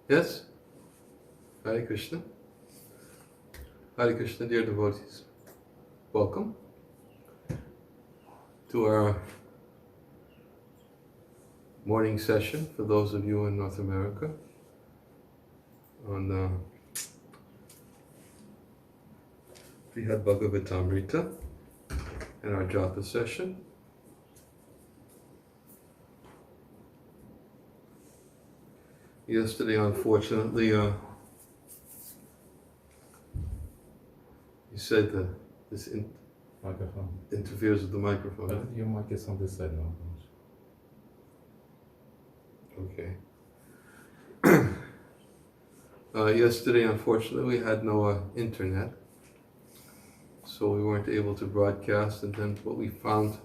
Yes? Hare Krishna. Hare Krishna, dear devotees. Welcome to our morning session for those of you in North America on Brihad Bhagavatamrita and our Japa session. Yesterday, unfortunately, you said that this Microphone. interferes with the microphone. But your mic is on this side now. Okay. Yesterday, unfortunately, we had no internet, so we weren't able to broadcast, and then what we found,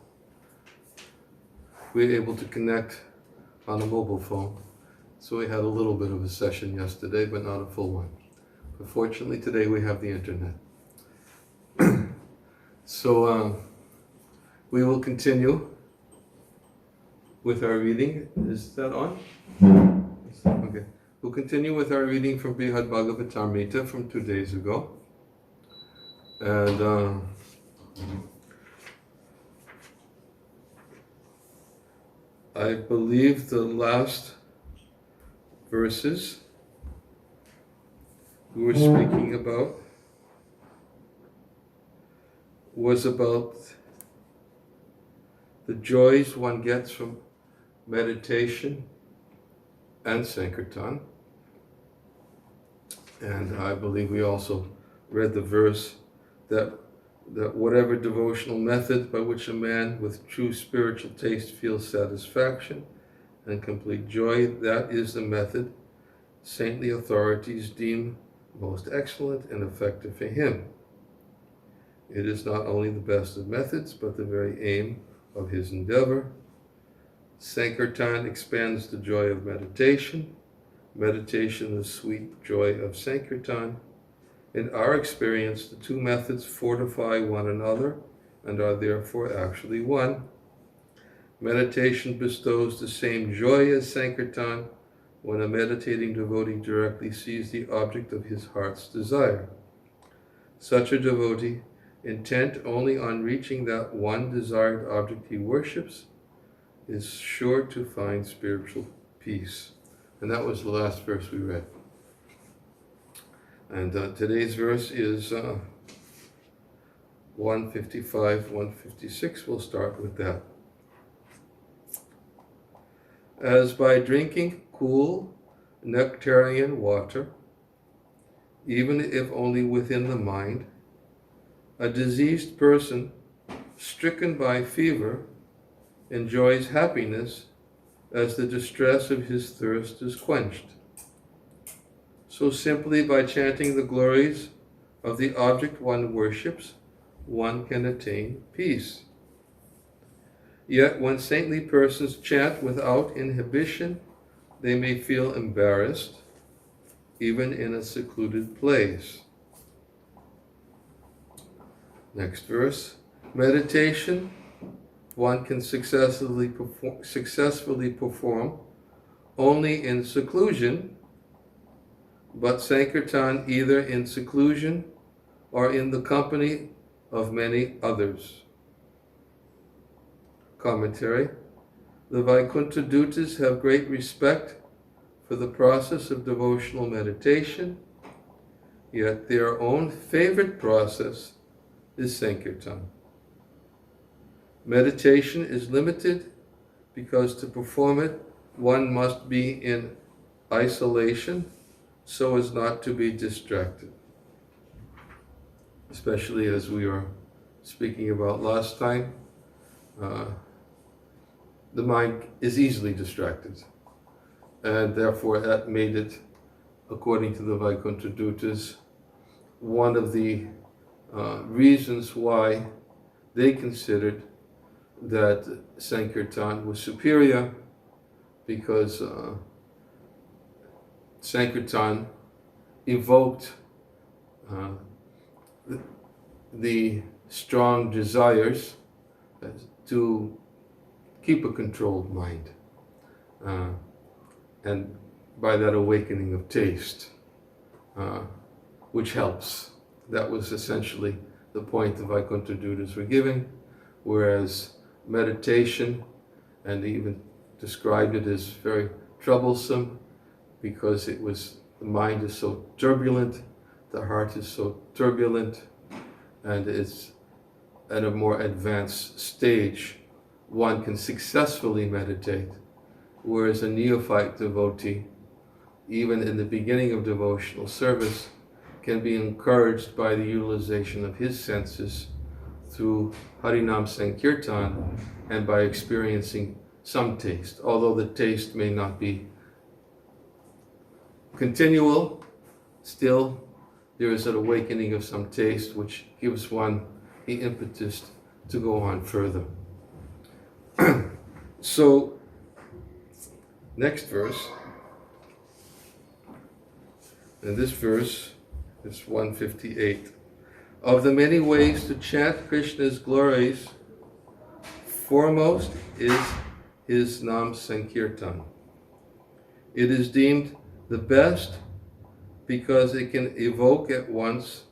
we were able to connect on a mobile phone. So we had a little bit of a session yesterday, but not a full one. But fortunately, today we have the internet. So we will continue with our reading. Is that on? Okay. We'll continue with our reading from Brihad Bhagavatamrita from 2 days ago. And I believe the last verses we were speaking about was about the joys one gets from meditation and Sankirtan. And I believe we also read the verse that whatever devotional method by which a man with true spiritual taste feels satisfaction and complete joy, that is the method saintly authorities deem most excellent and effective for him. It is not only the best of methods, but the very aim of his endeavor. Sankirtan expands the joy of meditation. Meditation, the sweet joy of Sankirtan. In our experience, the two methods fortify one another and are therefore actually one. Meditation bestows the same joy as Sankirtan when a meditating devotee directly sees the object of his heart's desire. Such a devotee, intent only on reaching that one desired object he worships, is sure to find spiritual peace. And that was the last verse we read. And today's verse is 155, 156. We'll start with that. As by drinking cool nectarian water, even if only within the mind, a diseased person stricken by fever enjoys happiness as the distress of his thirst is quenched. So simply by chanting the glories of the object one worships, one can attain peace. Yet when saintly persons chant without inhibition, they may feel embarrassed, even in a secluded place. Next verse. Meditation one can successfully perform only in seclusion, but Sankirtan either in seclusion or in the company of many others. Commentary. The Vaikuntha Dutas have great respect for the process of devotional meditation, yet their own favorite process is Sankirtan. Meditation is limited because to perform it, one must be in isolation so as not to be distracted. Especially as we were speaking about last time, the mind is easily distracted. And therefore that made it, according to the Vaikuntha Dutas, one of the reasons why they considered that Sankirtan was superior, because Sankirtan evoked the strong desires to keep a controlled mind. And by that awakening of taste, which helps. That was essentially the point of Vaikuntha Duda's forgiving, whereas meditation, and he even described it as very troublesome because the mind is so turbulent, the heart is so turbulent, and it's at a more advanced stage one can successfully meditate, whereas a neophyte devotee, even in the beginning of devotional service, can be encouraged by the utilization of his senses through Harinam Sankirtan and by experiencing some taste, although the taste may not be continual. Still, there is an awakening of some taste which gives one the impetus to go on further. So, next verse, and this verse is 158. Of the many ways to chant Krishna's glories, foremost is his Nam Sankirtan. It is deemed the best because it can evoke at once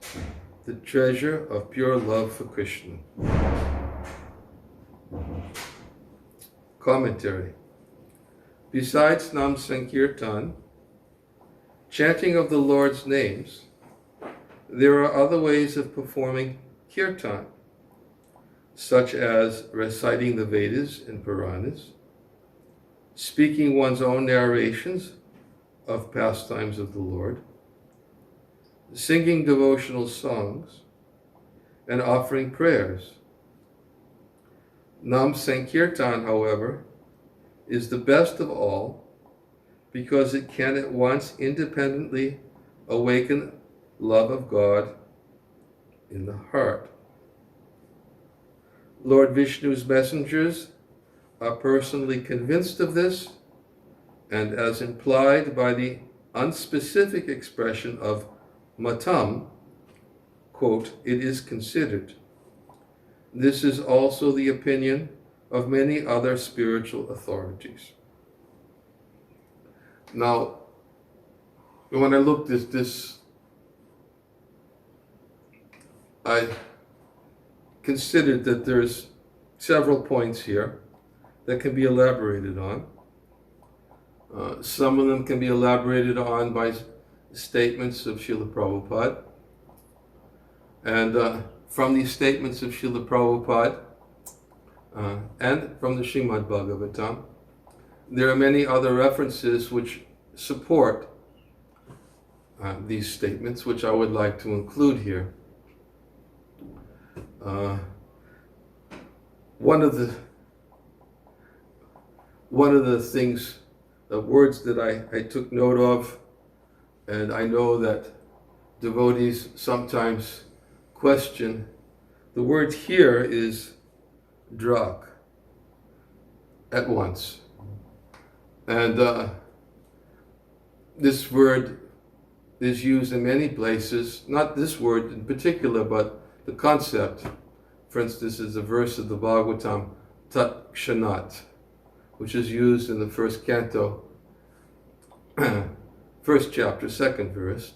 the treasure of pure love for Krishna. Commentary. Besides Nam Sankirtan, chanting of the Lord's names, there are other ways of performing kirtan, such as reciting the Vedas and Puranas, speaking one's own narrations of pastimes of the Lord, singing devotional songs, and offering prayers. Nam Sankirtan, however, is the best of all because it can at once independently awaken love of God in the heart. Lord Vishnu's messengers are personally convinced of this, and as implied by the unspecific expression of matam, quote, it is considered. This is also the opinion of many other spiritual authorities. Now, when I looked at this, I considered that there's several points here that can be elaborated on. Some of them can be elaborated on by statements of Srila Prabhupada. And from these statements of Srila Prabhupada and from the Srimad Bhagavatam, there are many other references which support these statements, which I would like to include here. One of the things, the words that I took note of, and I know that devotees sometimes question, the word here is drak, at once. And this word is used in many places, not this word in particular, but the concept. For instance, is a verse of the Bhagavatam, Tat Kshanat, which is used in the first canto, first chapter, second verse,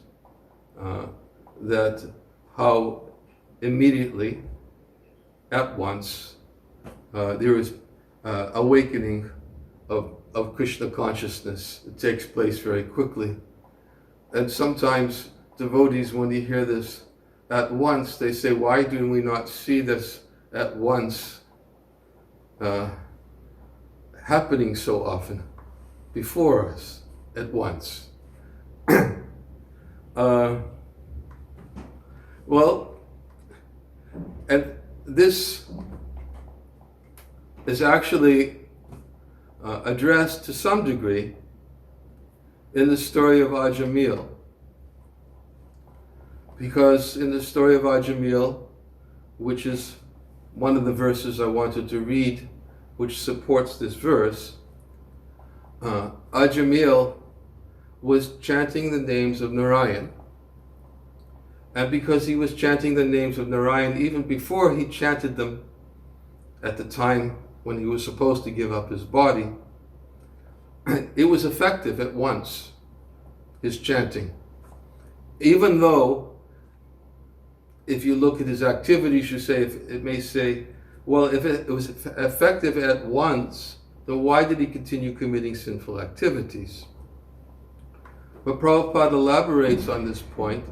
that how immediately, at once, there is awakening of Krishna consciousness. It takes place very quickly. And sometimes devotees, when they hear this at once, they say, why do we not see this at once happening so often before us at once? Well, and this is actually addressed to some degree in the story of Ajamil. Because in the story of Ajamil, which is one of the verses I wanted to read, which supports this verse, Ajamil was chanting the names of Narayan. And because he was chanting the names of Narayan even before he chanted them at the time when he was supposed to give up his body, it was effective at once. his chanting. Even though, if you look at his activities, it may say, well, if it was effective at once, then why did he continue committing sinful activities? But Prabhupada elaborates on this point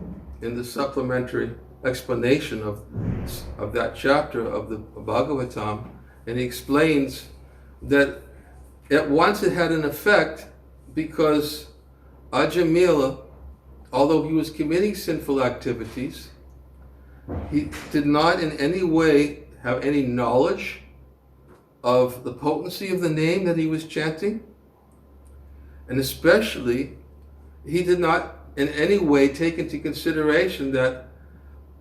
in the supplementary explanation of that chapter of the Bhagavatam, and he explains that at once it had an effect because Ajamila, although he was committing sinful activities, he did not in any way have any knowledge of the potency of the name that he was chanting, and especially he did not in any way take into consideration that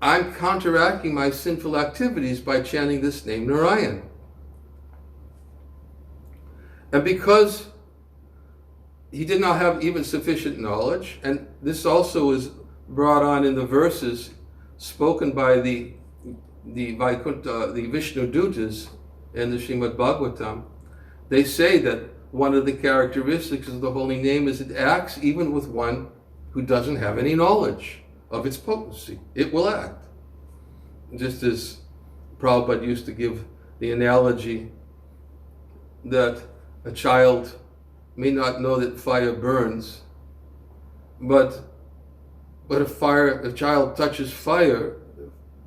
I'm counteracting my sinful activities by chanting this name Narayan. And because he did not have even sufficient knowledge, and this also is brought on in the verses spoken by the Vishnu Dutas in the Srimad Bhagavatam, they say that one of the characteristics of the holy name is it acts even with one who doesn't have any knowledge of its potency. It will act. Just as Prabhupada used to give the analogy that a child may not know that fire burns, but if a child touches fire,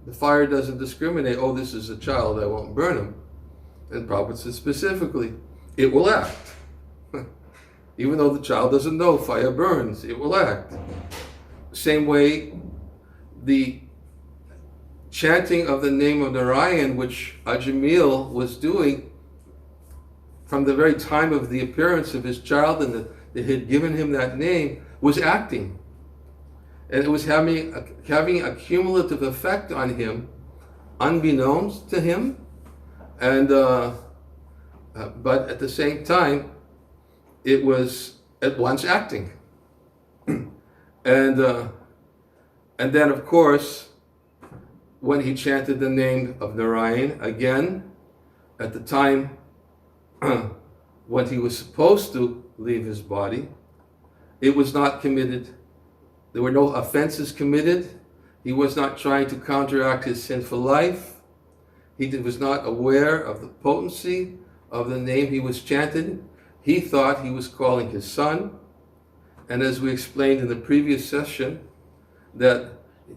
the fire doesn't discriminate, oh, this is a child, I won't burn him. And Prabhupada says specifically, it will act. Even though the child doesn't know fire burns, it will act. Same way, the chanting of the name of Narayan, which Ajamil was doing from the very time of the appearance of his child and that had given him that name, was acting. And it was having a cumulative effect on him, unbeknownst to him, and but at the same time, it was at once acting. And then, of course, when he chanted the name of Narayan again, at the time when he was supposed to leave his body, it was not committed. There were no offenses committed. He was not trying to counteract his sinful life. He was not aware of the potency of the name he was chanting. He thought he was calling his son. And as we explained in the previous session, that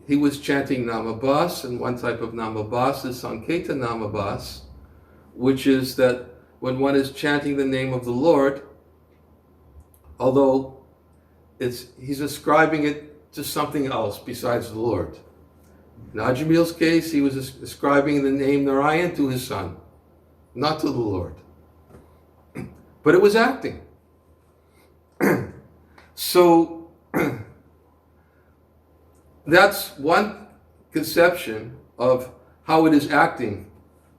he was chanting Namabhas, and one type of Namabhas is Sanketa Namabhas, which is that when one is chanting the name of the Lord, although he's ascribing it to something else besides the Lord. In Ajamil's case, he was ascribing the name Narayan to his son, not to the Lord. But it was acting. So that's one conception of how it is acting.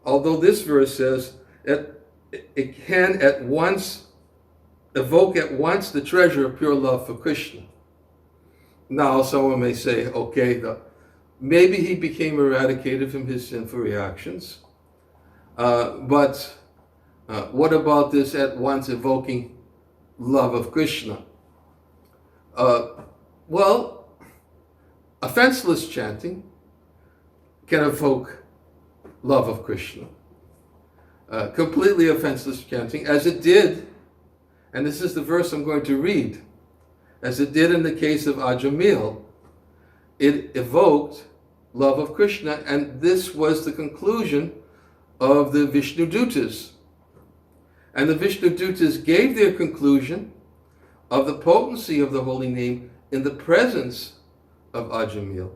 Although this verse says that it can at once evoke at once the treasure of pure love for Krishna. Now someone may say, okay, maybe he became eradicated from his sinful reactions, but what about this at once evoking love of Krishna? Well, offenseless chanting can evoke love of Krishna. Completely offenseless chanting, as it did, and this is the verse I'm going to read, as it did in the case of Ajamil, it evoked love of Krishna, and this was the conclusion of the Vishnu Dutas. And the Vishnu Dutas gave their conclusion of the potency of the holy name in the presence of Ajamil.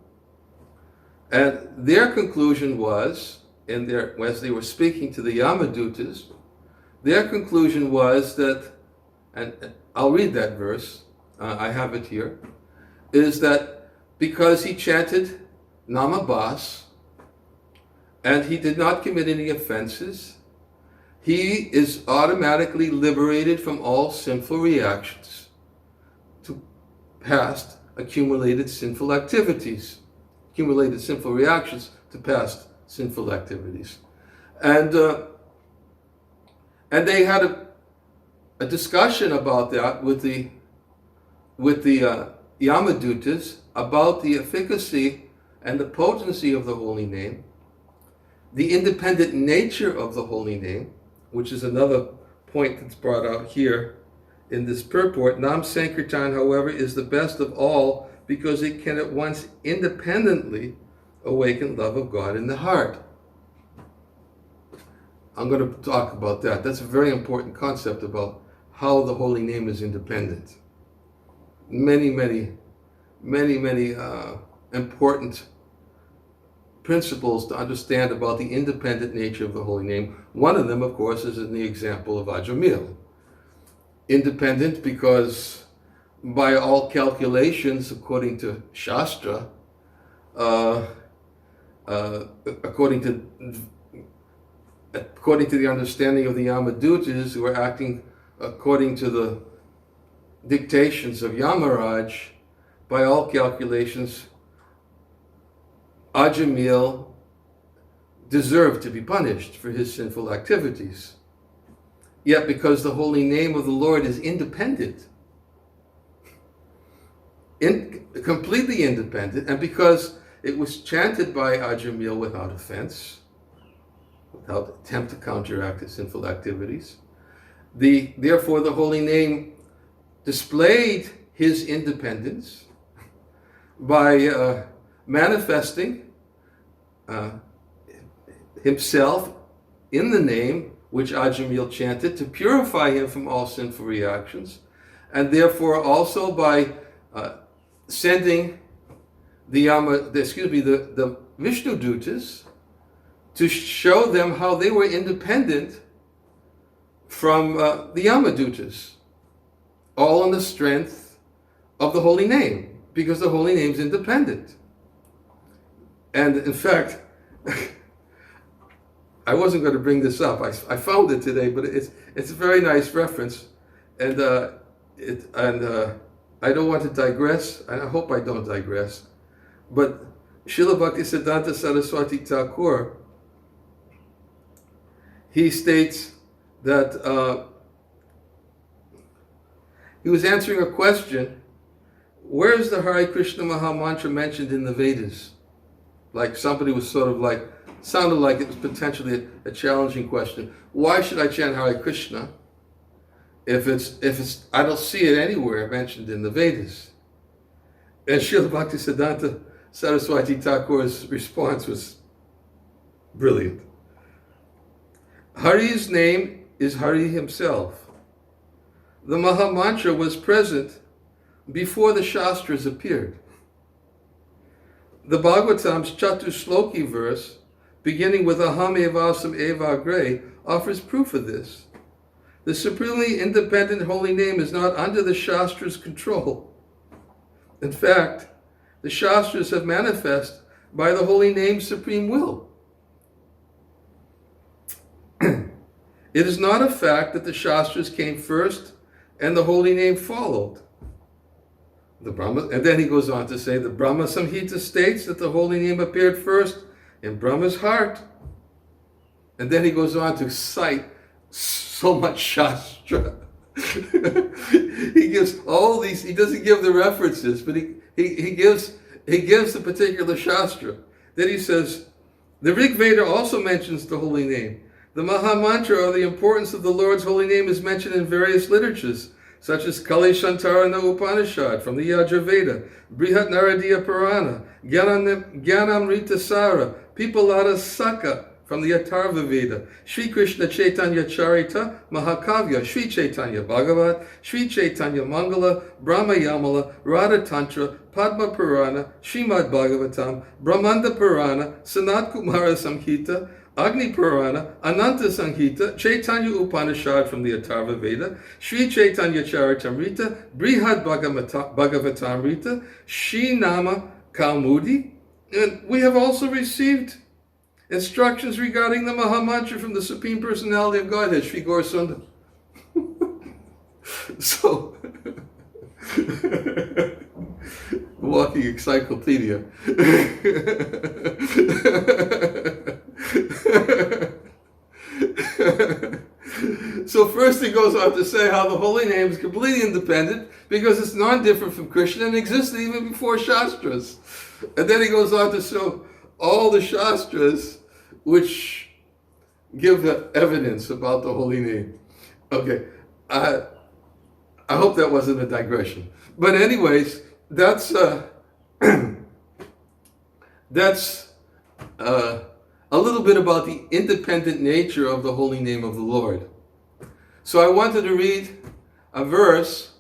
And their conclusion was, as they were speaking to the Yamadutas, their conclusion was that, and I'll read that verse, I have it here, is that because he chanted Namabhas and he did not commit any offenses, he is automatically liberated from all sinful reactions to past accumulated sinful activities, accumulated sinful reactions to past sinful activities. And they had a discussion about that with the Yamadutas about the efficacy and the potency of the holy name, the independent nature of the holy name, which is another point that's brought out here in this purport. Nam Sankirtan, however, is the best of all because it can at once independently awaken love of God in the heart. I'm going to talk about that. That's a very important concept about how the holy name is independent. Many important principles to understand about the independent nature of the holy name. One of them, of course, is in the example of Ajamil. Independent because by all calculations, according to Shastra, according to the understanding of the Yamadutas, who are acting according to the dictations of Yamaraj, by all calculations, Ajamil deserved to be punished for his sinful activities. Yet because the holy name of the Lord is independent, completely independent, and because it was chanted by Ajamil without offense, without attempt to counteract his sinful activities, therefore the holy name displayed his independence by manifesting himself in the name which Ajamil chanted to purify him from all sinful reactions, and therefore also by sending the Vishnu Dutas to show them how they were independent from the Yamadutas, all on the strength of the holy name, because the holy name is independent. And in fact, I wasn't going to bring this up. I found it today, but it's a very nice reference, and I don't want to digress, and I hope I don't digress. But Srila Bhaktisiddhanta Saraswati Thakur, he states that he was answering a question: where is the Hare Krishna Maha Mantra mentioned in the Vedas? Like somebody was sort of like, sounded like it was potentially a challenging question. Why should I chant Hare Krishna if it's I don't see it anywhere mentioned in the Vedas? And Srila Bhaktisiddhanta Saraswati Thakur's response was brilliant. Hari's name is Hari himself. The Maha Mantra was present before the Shastras appeared. The Bhagavatam's Chatushloki verse, beginning with Aham Evasam Eva Agre, offers proof of this. The supremely independent holy name is not under the Shastra's control. In fact, the Shastras have manifest by the holy name's supreme will. It is not a fact that the Shastras came first and the holy name followed. And then he goes on to say the Brahma Samhita states that the holy name appeared first in Brahma's heart. And then he goes on to cite so much Shastra. He gives all these, he doesn't give the references, but he gives the particular Shastra. Then he says, the Rig Veda also mentions the holy name. The Maha Mantra, or the importance of the Lord's holy name, is mentioned in various literatures, such as Kali Shantarana Upanishad from the Yajurveda, Brihat Naradiya Purana, Gyanamrita Sara, Pipalada Saka from the Atharva Veda, Sri Krishna Chaitanya Charita Mahakavya, Sri Chaitanya Bhagavat, Sri Chaitanya Mangala, Brahma Yamala, Radha Tantra, Padma Purana, Srimad Bhagavatam, Brahmanda Purana, Sanat Kumara Samhita, Agni Purana, Ananta Sanghita, Chaitanya Upanishad from the Atharva Veda, Sri Chaitanya Charitamrita, Brihad Bhagavatamrita, Shri Nama Kaumudi, and we have also received instructions regarding the Maha Mantra from the Supreme Personality of Godhead, Sri Gaurasundar. So, walking encyclopedia. So first he goes on to say how the holy name is completely independent because it's non-different from Krishna and existed even before Shastras. And then he goes on to show all the Shastras which give evidence about the holy name. Okay, I hope that wasn't a digression. But anyways, that's that's a little bit about the independent nature of the holy name of the Lord. So I wanted to read a verse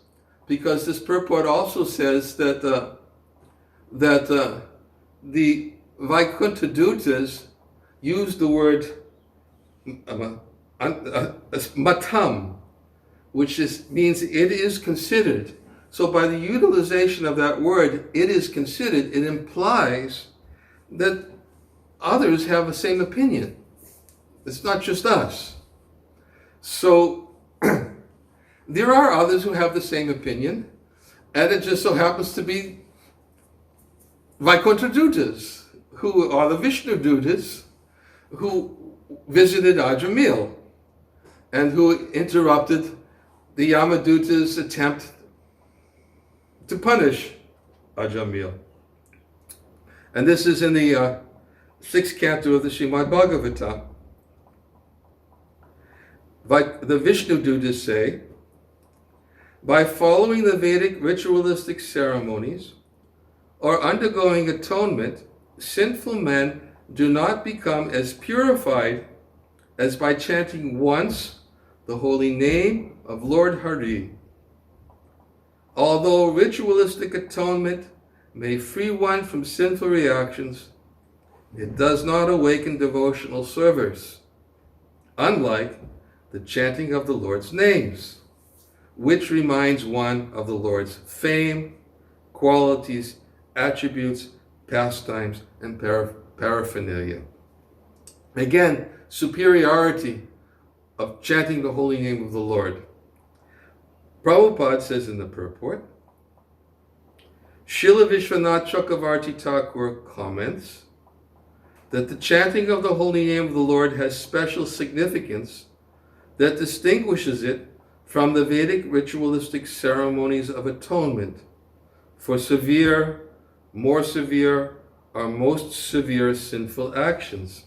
because this purport also says that the Vaikuntha Dutas use the word matam, which means it is considered. So by the utilization of that word, it is considered, it implies that others have the same opinion. It's not just us. So there are others who have the same opinion, and it just so happens to be Vaikuntha Dutas, who are the Vishnu Dutas, who visited Ajamil, and who interrupted the Yamaduta's attempt to punish Ajamil. And this is in the 6th canto of the Srimad Bhagavatam. The Vishnu Dutas say, by following the Vedic ritualistic ceremonies or undergoing atonement, sinful men do not become as purified as by chanting once the holy name of Lord Hari. Although ritualistic atonement may free one from sinful reactions, it does not awaken devotional service, unlike the chanting of the Lord's names, which reminds one of the Lord's fame, qualities, attributes, pastimes, and paraphernalia. Again, superiority of chanting the holy name of the Lord. Prabhupada says in the purport, Srila Vishwanath Chakravarti Thakur comments that the chanting of the holy name of the Lord has special significance that distinguishes it from the Vedic ritualistic ceremonies of atonement for severe, more severe, or most severe sinful actions.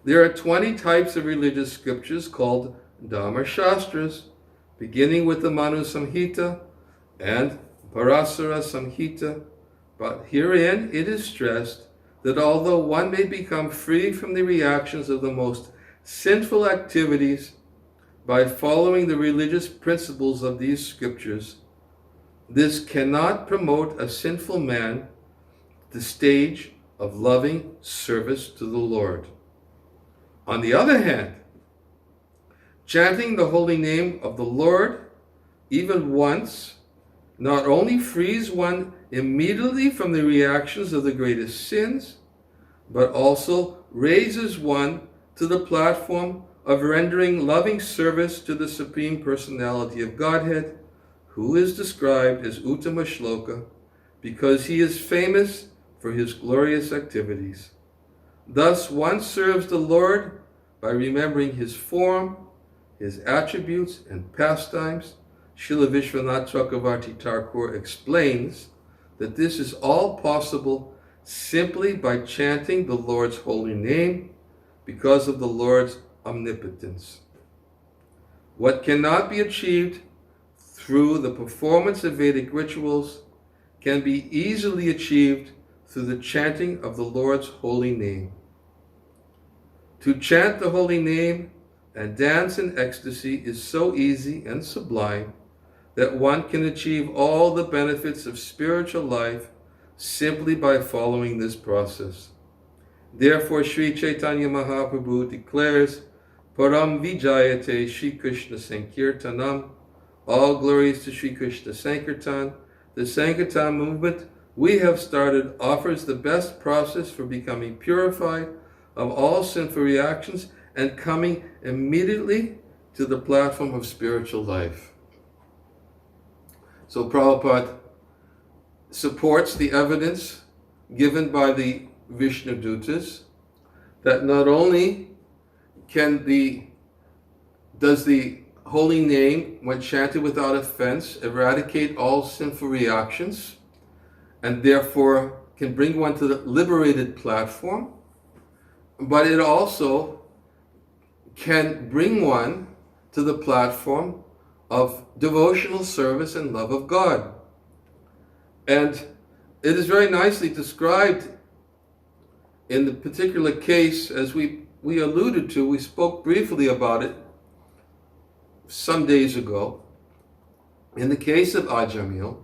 There are 20 types of religious scriptures called Dhamma Shastras, beginning with the Manu Samhita and Parasara Samhita, but herein it is stressed that although one may become free from the reactions of the most sinful activities by following the religious principles of these scriptures, this cannot promote a sinful man to the stage of loving service to the Lord. On the other hand, chanting the holy name of the Lord even once not only frees one immediately from the reactions of the greatest sins, but also raises one to the platform of rendering loving service to the Supreme Personality of Godhead, who is described as Uttama Shloka because he is famous for his glorious activities. Thus, one serves the Lord by remembering his form, his attributes, and pastimes. Srila Vishwanath Chakravarti Thakur explains that this is all possible simply by chanting the Lord's holy name because of the Lord's omnipotence. What cannot be achieved through the performance of Vedic rituals can be easily achieved through the chanting of the Lord's holy name. To chant the holy name and dance in ecstasy is so easy and sublime that one can achieve all the benefits of spiritual life simply by following this process. Therefore, Sri Chaitanya Mahaprabhu declares, Param Vijayate Shri Krishna Sankirtanam, all glories to Shri Krishna Sankirtan. The Sankirtan movement we have started offers the best process for becoming purified of all sinful reactions and coming immediately to the platform of spiritual life. So Prabhupada supports the evidence given by the Vishnu Dutas that not only does the holy name, when chanted without offense, eradicate all sinful reactions, and therefore can bring one to the liberated platform, but it also can bring one to the platform of devotional service and love of God. And it is very nicely described in the particular case, as we alluded to. We spoke briefly about it some days ago. In the case of Ajamil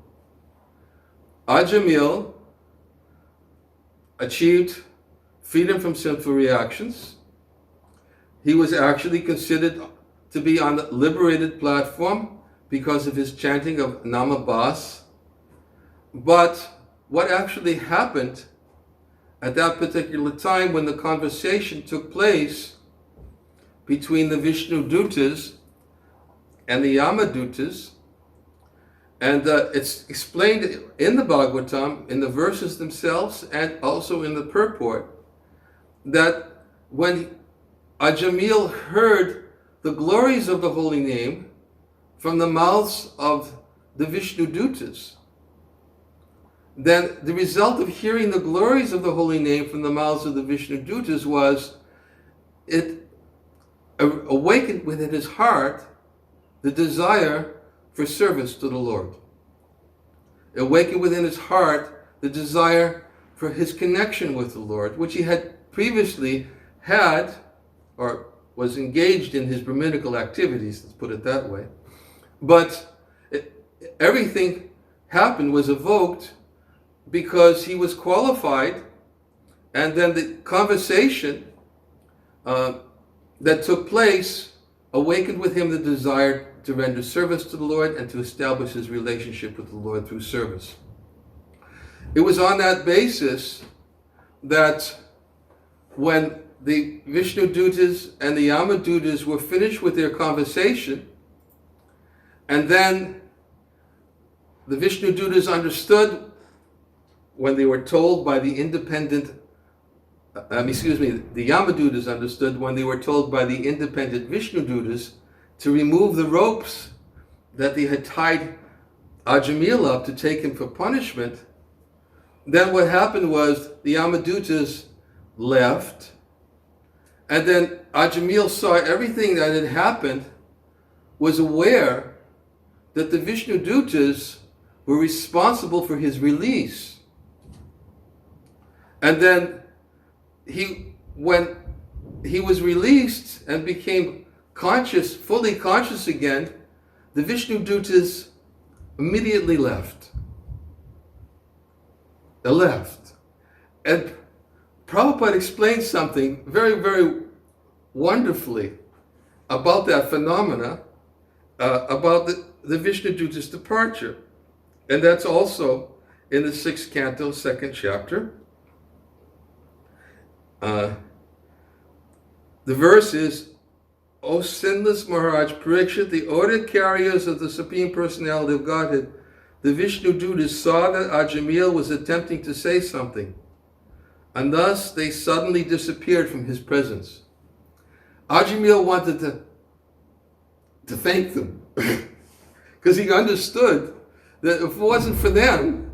achieved freedom from sinful reactions. He was actually considered to be on the liberated platform because of his chanting of Namabas. But what actually happened at that particular time when the conversation took place between the Vishnu Dutas and the Yamadutas, and it's explained in the Bhagavatam, in the verses themselves, and also in the purport, that when Ajamil heard the glories of the holy name from the mouths of the Vishnu Dutas, then the result of hearing the glories of the holy name from the mouths of the Vishnu Dutas was it awakened within his heart the desire for service to the Lord. It awakened within his heart the desire for his connection with the Lord, which he had previously had, or was engaged in his Brahminical activities, let's put it that way. But everything happened, was evoked, because he was qualified, and then the conversation that took place awakened with him the desire to render service to the Lord and to establish his relationship with the Lord through service. It was on that basis that when the Vishnu Dutas and the Yama Dutas were finished with their conversation, and then the Vishnu Dutas understood when they were told by the independent, the Yama Dutas understood when they were told by the independent Vishnu Dutas to remove the ropes that they had tied Ajamil up to take him for punishment. Then what happened was the Yamadutas left, and then Ajamil saw everything that had happened, was aware that the Vishnu Dutas were responsible for his release. And then when he was released and became conscious, fully conscious again, the Vishnu Dutas immediately left. They left. And Prabhupada explained something very, very wonderfully about that phenomena, about the Vishnu Dutas' departure. And that's also in the 6th canto, 2nd chapter. The verse is, O sinless Maharaj Parikshit, the order carriers of the Supreme Personality of Godhead, the Vishnu Dutas saw that Ajamil was attempting to say something, and thus they suddenly disappeared from his presence. Ajamil wanted to thank them, because he understood that if it wasn't for them,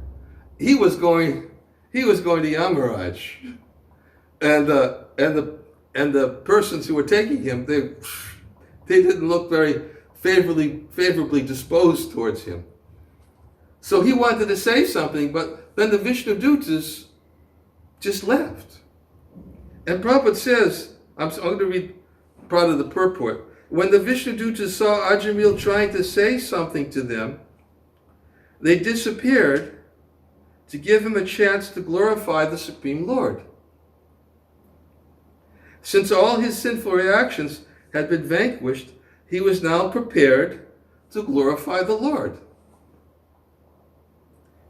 he was going to Yamaraj. And the persons who were taking him, they didn't look very favorably disposed towards him. So he wanted to say something, but then the Vishnu Dutas just left. And Prabhupada says, I'm going to read part of the purport. When the Vishnu Dutas saw Ajamil trying to say something to them, they disappeared to give him a chance to glorify the Supreme Lord. Since all his sinful reactions had been vanquished, he was now prepared to glorify the Lord.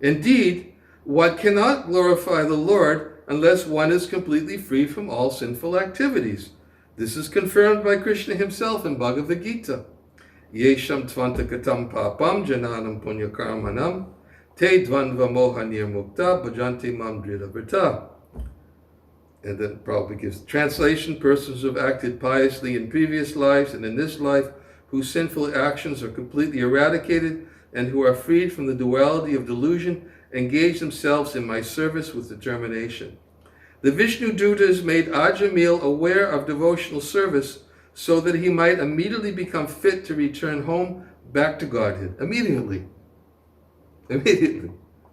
Indeed, one cannot glorify the Lord unless one is completely free from all sinful activities. This is confirmed by Krishna himself in Bhagavad Gita. Yesham tvantakatam papam jananam punyakarmanam te dvanva moha nirmukta bhajanti mam dritavrita. And then Prabhupada gives the translation: persons who have acted piously in previous lives and in this life, whose sinful actions are completely eradicated and who are freed from the duality of delusion, engage themselves in my service with determination. The Vishnu Dutas made Ajamil aware of devotional service so that he might immediately become fit to return home back to Godhead. Immediately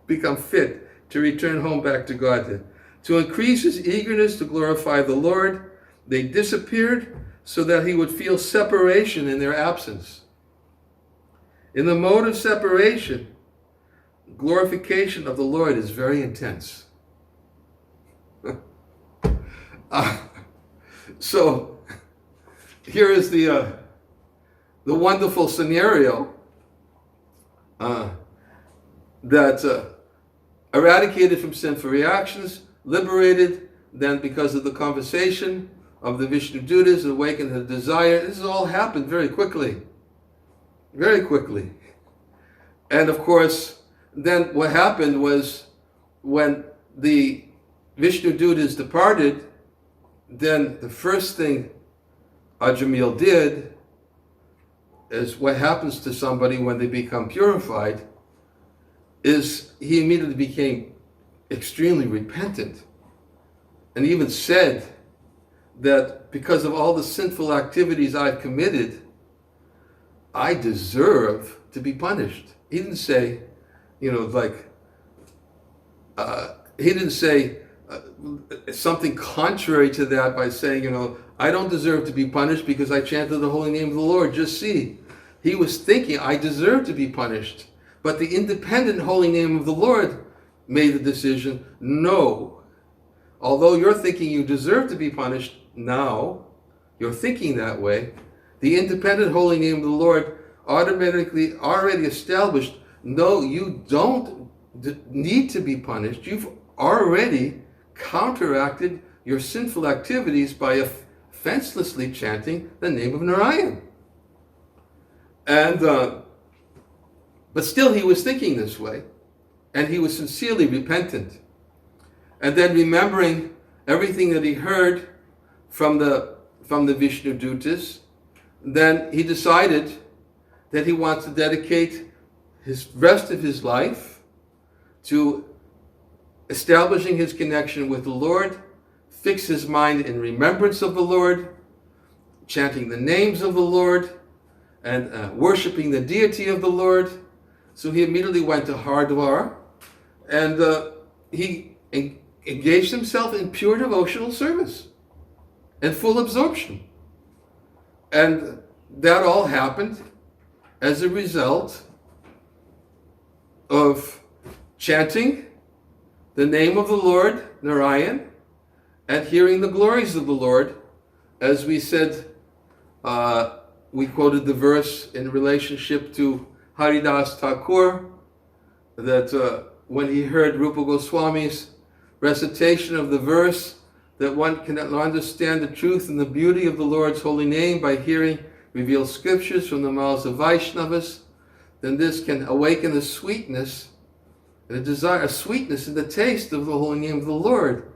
become fit to return home back to Godhead. To increase his eagerness to glorify the Lord, they disappeared so that he would feel separation in their absence. In the mode of separation, glorification of the Lord is very intense. So here is the wonderful scenario that eradicated from sinful reactions, liberated, then because of the conversation of the Vishnu Dutas, awakened the desire. This has all happened very quickly. Very quickly. And of course, then what happened was when the Vishnu Dutas departed, then the first thing Ajamil did is what happens to somebody when they become purified, is he immediately became extremely repentant. And he even said that because of all the sinful activities I've committed, I deserve to be punished. He didn't say, he didn't say something contrary to that by saying, I don't deserve to be punished because I chanted the holy name of the Lord. Just see. He was thinking, I deserve to be punished. But the independent holy name of the Lord made the decision, no. Although you're thinking you deserve to be punished now, you're thinking that way, the independent holy name of the Lord automatically already established, no, you don't need to be punished. You've already counteracted your sinful activities by offenselessly chanting the name of Narayan. And but still he was thinking this way, and he was sincerely repentant. And then remembering everything that he heard from the Vishnu Dutas, then he decided that he wants to dedicate his rest of his life to establishing his connection with the Lord, fix his mind in remembrance of the Lord, chanting the names of the Lord, and worshiping the deity of the Lord. So he immediately went to Hardwar, and he engaged himself in pure devotional service and full absorption. And that all happened as a result of chanting the name of the Lord, Narayan, and hearing the glories of the Lord. As we said, we quoted the verse in relationship to Haridas Thakur, that when he heard Rupa Goswami's recitation of the verse, that one can understand the truth and the beauty of the Lord's holy name by hearing revealed scriptures from the mouths of Vaishnavas, then this can awaken a sweetness and a desire, a sweetness in the taste of the holy name of the Lord.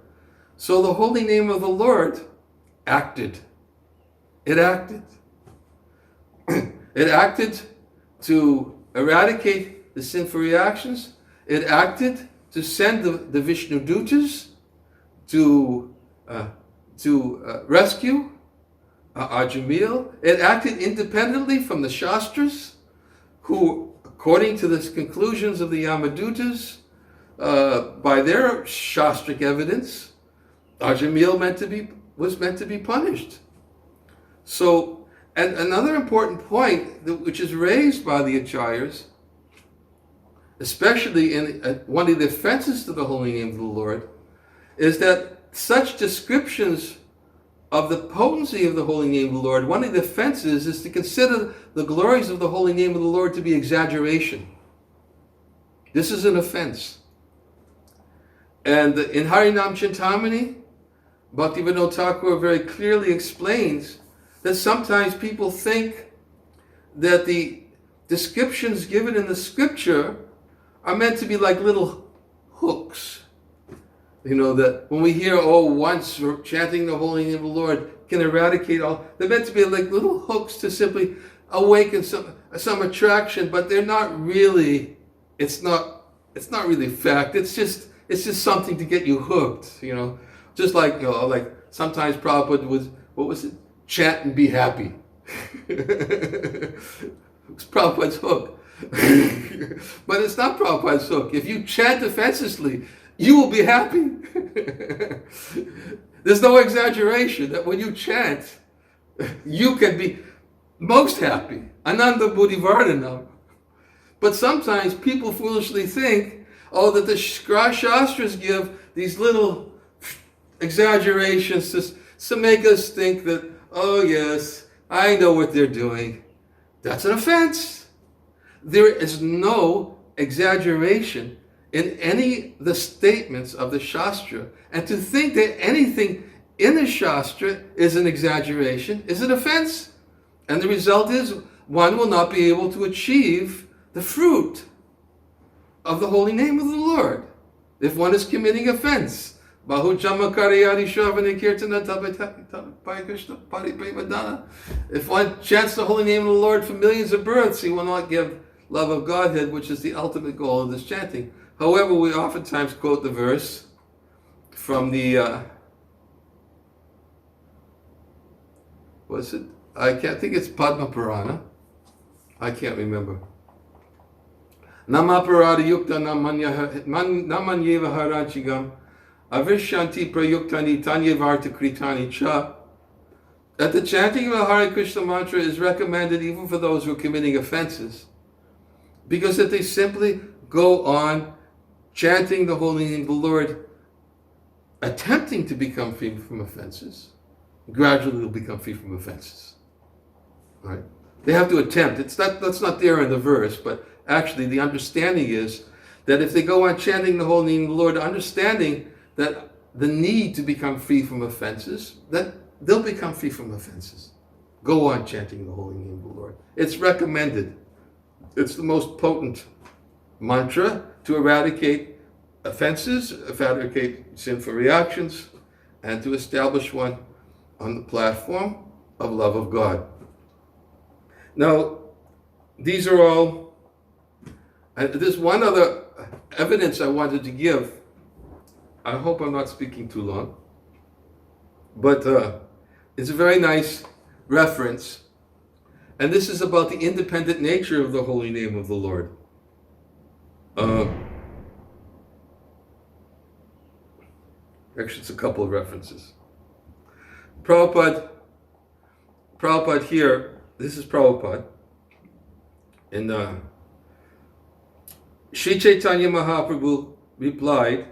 So the holy name of the Lord acted. It acted. It acted to eradicate the sinful reactions. It acted to send the Vishnu Dutas to rescue Ajamil. It acted independently from the Shastras, who, according to the conclusions of the Yamadutas, by their Shastric evidence, Ajamil was meant to be punished. So, and another important point which is raised by the Acharyas, especially in one of the offenses to the holy name of the Lord, is that such descriptions of the potency of the holy name of the Lord, one of the offenses is to consider the glories of the holy name of the Lord to be exaggeration. This is an offense. And in Harinam Chintamani, Bhaktivinoda Thakur very clearly explains that sometimes people think that the descriptions given in the scripture are meant to be like little hooks. That when we hear, once chanting the holy name of the Lord can eradicate all, they're meant to be like little hooks to simply awaken some attraction, but they're not really. It's not really fact. It's just something to get you hooked. Just like like sometimes Prabhupada was, what was it? Chant and be happy. It's Prabhupada's hook. But it's not Prabhupada's hook. If you chant offensively, you will be happy. There's no exaggeration that when you chant, you can be most happy. Ananda Buddhi Vardhanam. But sometimes people foolishly think, that the Shastras give these little exaggerations to make us think that, oh yes, I know what they're doing. That's an offense. There is no exaggeration in any of the statements of the Shastra. And to think that anything in the Shastra is an exaggeration is an offense. And the result is one will not be able to achieve the fruit of the holy name of the Lord if one is committing offense. If one chants the holy name of the Lord for millions of births, he will not give love of Godhead, which is the ultimate goal of this chanting. However, we oftentimes quote the verse from the, was it? I can't think it's Padma Purana. I can't remember. Namaparada yukta namanyeva harachigam avishanti prayuktani tanyevarta kritani cha. That the chanting of the Hare Krishna mantra is recommended even for those who are committing offenses, because if they simply go on chanting the holy name of the Lord, attempting to become free from offenses, gradually they'll become free from offenses. Right? They have to attempt. That's not there in the verse, but actually the understanding is that if they go on chanting the holy name of the Lord, understanding that the need to become free from offenses, that they'll become free from offenses. Go on chanting the holy name of the Lord. It's recommended. It's the most potent mantra to eradicate offenses, eradicate sinful reactions, and to establish one on the platform of love of God. Now, these are all, there's one other evidence I wanted to give. I hope I'm not speaking too long, but it's a very nice reference, and this is about the independent nature of the holy name of the Lord. Actually, it's a couple of references. Prabhupada here, this is Prabhupada, and Sri Chaitanya Mahaprabhu replied,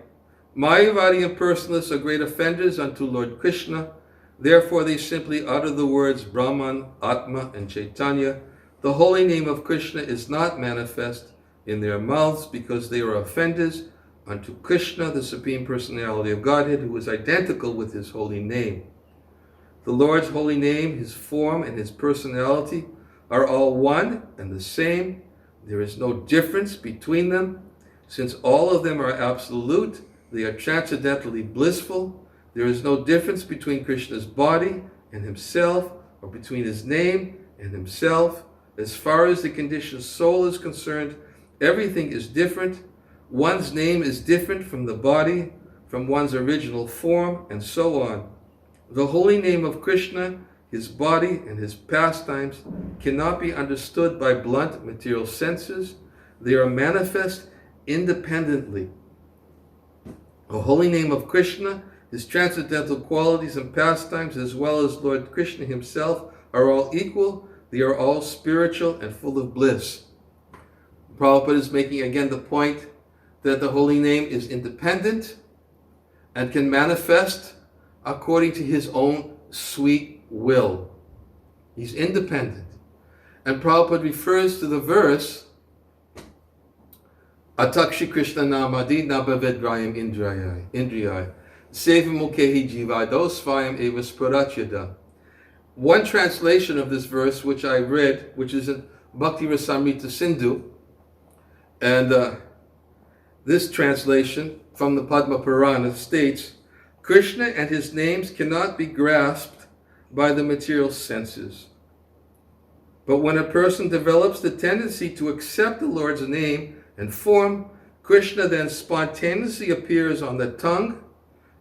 Mayavadi and personalists are great offenders unto Lord Krishna. Therefore they simply utter the words Brahman, Atma, and Chaitanya. The holy name of Krishna is not manifest in their mouths because they are offenders unto Krishna, the Supreme Personality of Godhead, who is identical with his holy name. The Lord's holy name, his form, and his personality are all one and the same. There is no difference between them. Since all of them are absolute, they are transcendentally blissful. There is no difference between Krishna's body and himself, or between his name and himself. As far as the conditioned soul is concerned, everything is different. One's name is different from the body, from one's original form, and so on. The holy name of Krishna, his body, and his pastimes cannot be understood by blunt material senses. They are manifest independently. The holy name of Krishna, his transcendental qualities and pastimes, as well as Lord Krishna himself, are all equal. They are all spiritual and full of bliss. Prabhupada is making again the point that the holy name is independent and can manifest according to his own sweet will. He's independent. And Prabhupada refers to the verse, Atakshi Krishna namadi nabavedrayam indriyai sevamukehi jivado svayam eva spurachyada. One translation of this verse, which I read, which is in Bhakti Rasamrita Sindhu, and this translation from the Padma Purana states, Krishna and his names cannot be grasped by the material senses. But when a person develops the tendency to accept the Lord's name and form, Krishna then spontaneously appears on the tongue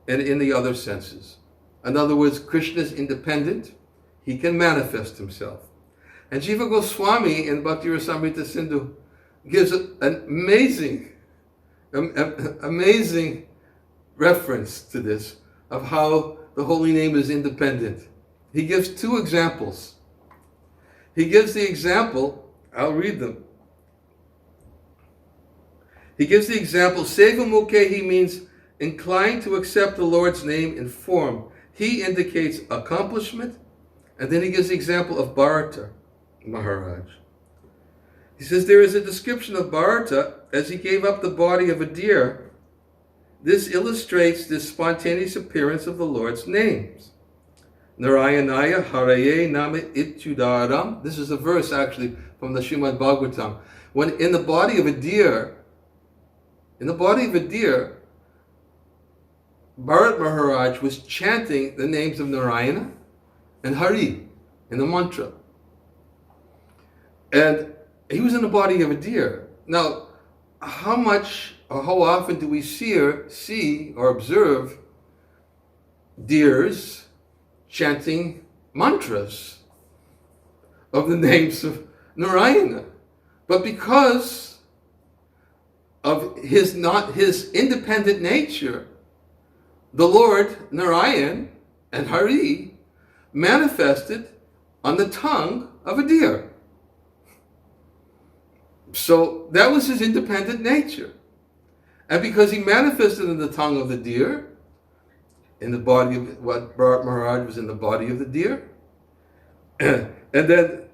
and in the other senses. In other words, Krishna is independent. He can manifest himself. And Jiva Goswami in Bhakti Rasamrita Sindhu gives an amazing reference to this, of how the holy name is independent. He gives two examples. He gives the example, I'll read them. He gives the example, Seva Mukhe, means inclined to accept the Lord's name in form. He indicates accomplishment, and then he gives the example of Bharata Maharaj. He says there is a description of Bharata as he gave up the body of a deer. This illustrates the spontaneous appearance of the Lord's names. Narayanaya Haraye Nama Ityudaram. This is a verse actually from the Srimad Bhagavatam. When in the body of a deer, Bharat Maharaj was chanting the names of Narayana and Hari in the mantra. And he was in the body of a deer. Now, how much or how often do we see or observe deers chanting mantras of the names of Narayana? But because of his independent nature, the Lord Narayan and Hari manifested on the tongue of a deer. So that was his independent nature. And because he manifested in the tongue of the deer, in the body of what Bharat Maharaj was in the body of the deer, and then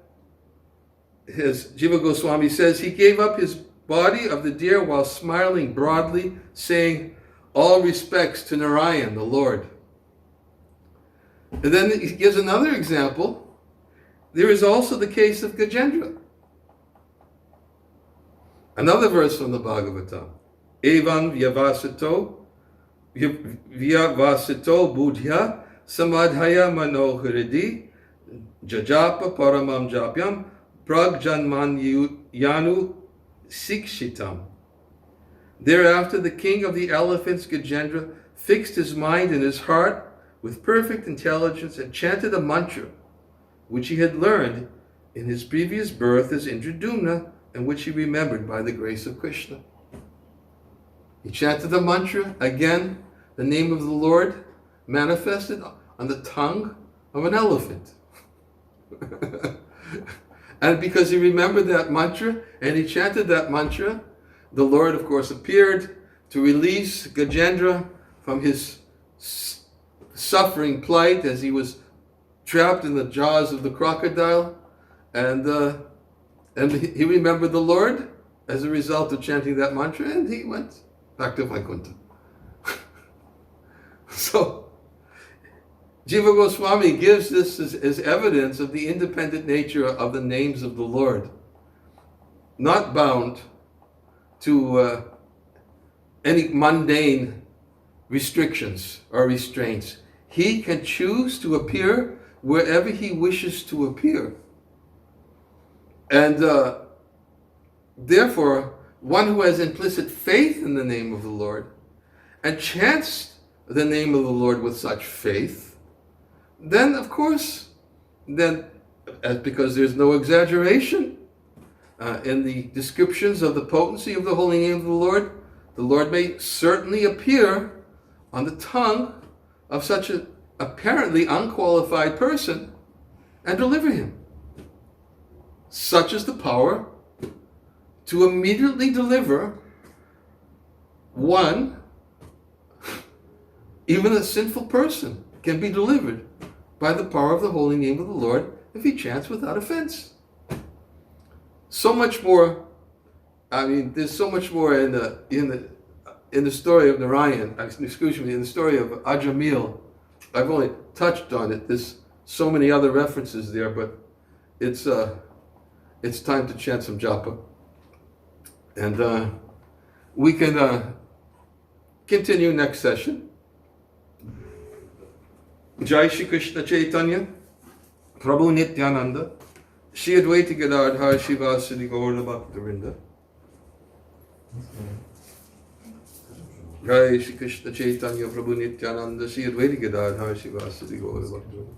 his Jiva Goswami says he gave up his body of the deer while smiling broadly, saying, all respects to Narayan, the Lord. And then he gives another example. There is also the case of Gajendra. Another verse from the Bhagavatam. Evam vyavasito buddhya samadhaya manoharidi jajapa paramam japyam pragjanman yanu sikshitam. Thereafter the king of the elephants, Gajendra, fixed his mind and his heart with perfect intelligence and chanted a mantra which he had learned in his previous birth as Indradumna, and which he remembered by the grace of Krishna. He chanted the mantra, again, the name of the Lord manifested on the tongue of an elephant. And because he remembered that mantra, and he chanted that mantra, the Lord, of course, appeared to release Gajendra from his suffering plight as he was trapped in the jaws of the crocodile, and he remembered the Lord as a result of chanting that mantra, and he went back to Vaikuntha. So, Jiva Goswami gives this as evidence of the independent nature of the names of the Lord, not bound to any mundane restrictions or restraints. He can choose to appear wherever he wishes to appear. And therefore, one who has implicit faith in the name of the Lord and chants the name of the Lord with such faith, then of course, because there's no exaggeration in the descriptions of the potency of the holy name of the Lord may certainly appear on the tongue of such an apparently unqualified person and deliver him. Such is the power to immediately deliver one, even a sinful person can be delivered by the power of the holy name of the Lord if he chants without offense. So much more. I mean, there's so much more in the story of Narayan. Excuse me, in the story of Ajamil. I've only touched on it. There's so many other references there, but it's time to chant some Japa, and we can continue next session. Jai Shri Krishna Chaitanya, Prabhu Nityananda, Shri Advaita Gadadhar Shivasadi Gaura Bhaktavinda. Jai Shri Krishna Chaitanya Prabhu Nityananda Shri Advaita Gadadhar Shivasadi Gaura Bhaktavinda.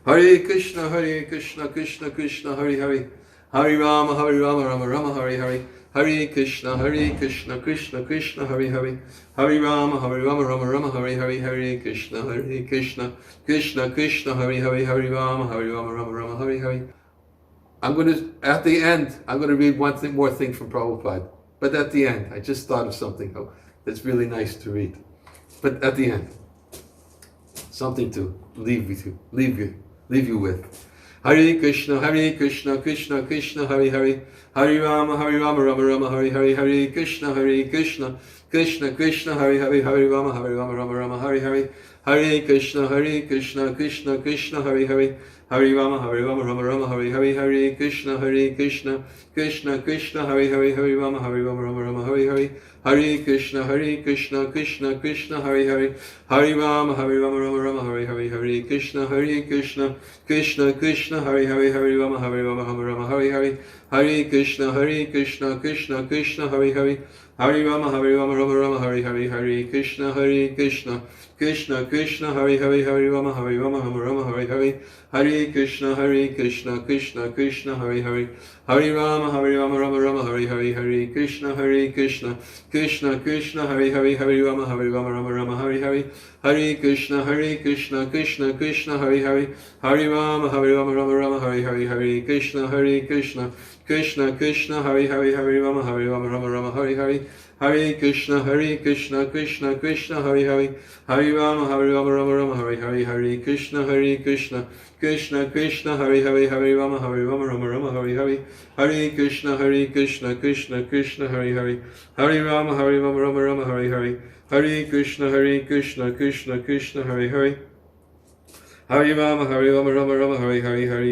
Hare Krishna, Krishna Krishna, Hare Hare. Hare Rama, Rama Rama, Hare Hare. Hare Krishna, Krishna Krishna, Hare Hare. Hare Rama, Rama Rama, Hare Hare. Hare Krishna, Krishna Krishna, Hare Hare. Hare Rama, Rama Rama, Hare Hare. At the end, I'm going to read one more thing from Prabhupada. But at the end, I just thought of something that's really nice to read. But at the end, something to leave you with. Hare Krishna, Krishna Krishna, Hare Hare. Hare Rama, Rama Rama, Hare Hare. Hare Krishna, Krishna Krishna, Hare Hare. Hare Rama, Rama Rama, Hare Hare. Hare Krishna, Krishna Krishna, Hare Hare. Hare Rama, Rama Rama, Hare Hare. Hare Krishna, Krishna Krishna, Hare Hare. Hare Rama, Rama, Hare Hare. Hare Krishna, Krishna Krishna, Hare Hare. Hare Rama, Rama, Hare Hare. Hare Krishna, Krishna Krishna, Hare Hare. Hare Rama, Rama, Hare Hare. Hare Krishna, Krishna Krishna, Hare Hare. Hare Rama, Rama, Hare Hare. Hare Krishna, Krishna Krishna, Hare Hare. Hare Rama, Rama, Hare Hare. Hare Krishna, Krishna Krishna, Hare Hare. Hare Rama, Rama, Hare Hare. Hare Krishna, Krishna Krishna, Hare Hare. Hare Rama, Rama, Hare Hare. Hare Krishna, Krishna Krishna, Hare Hare. Hare Rama, Rama, Hare Hare. Hare Krishna, Krishna Krishna, Hare Hare. Hare Rama, Rama, Hare Hare. Hare Krishna, Krishna Krishna, Hare Hare. Hare Rama, Rama, Hare Hare. Hare Krishna, Krishna Krishna, Hare Hare. Hare Rama, Rama, Hare Hare. Hare Krishna, Krishna Krishna, Hare Hare. Hare Rama, Rama, Hare Hare. Hare Krishna, Krishna Krishna, Hare Hare. Hare Rama, Rama, Hare Hare. Hare Krishna, Krishna Krishna, Hare Hare. Hare Rama, Rama, Hare Hare. Hare Krishna,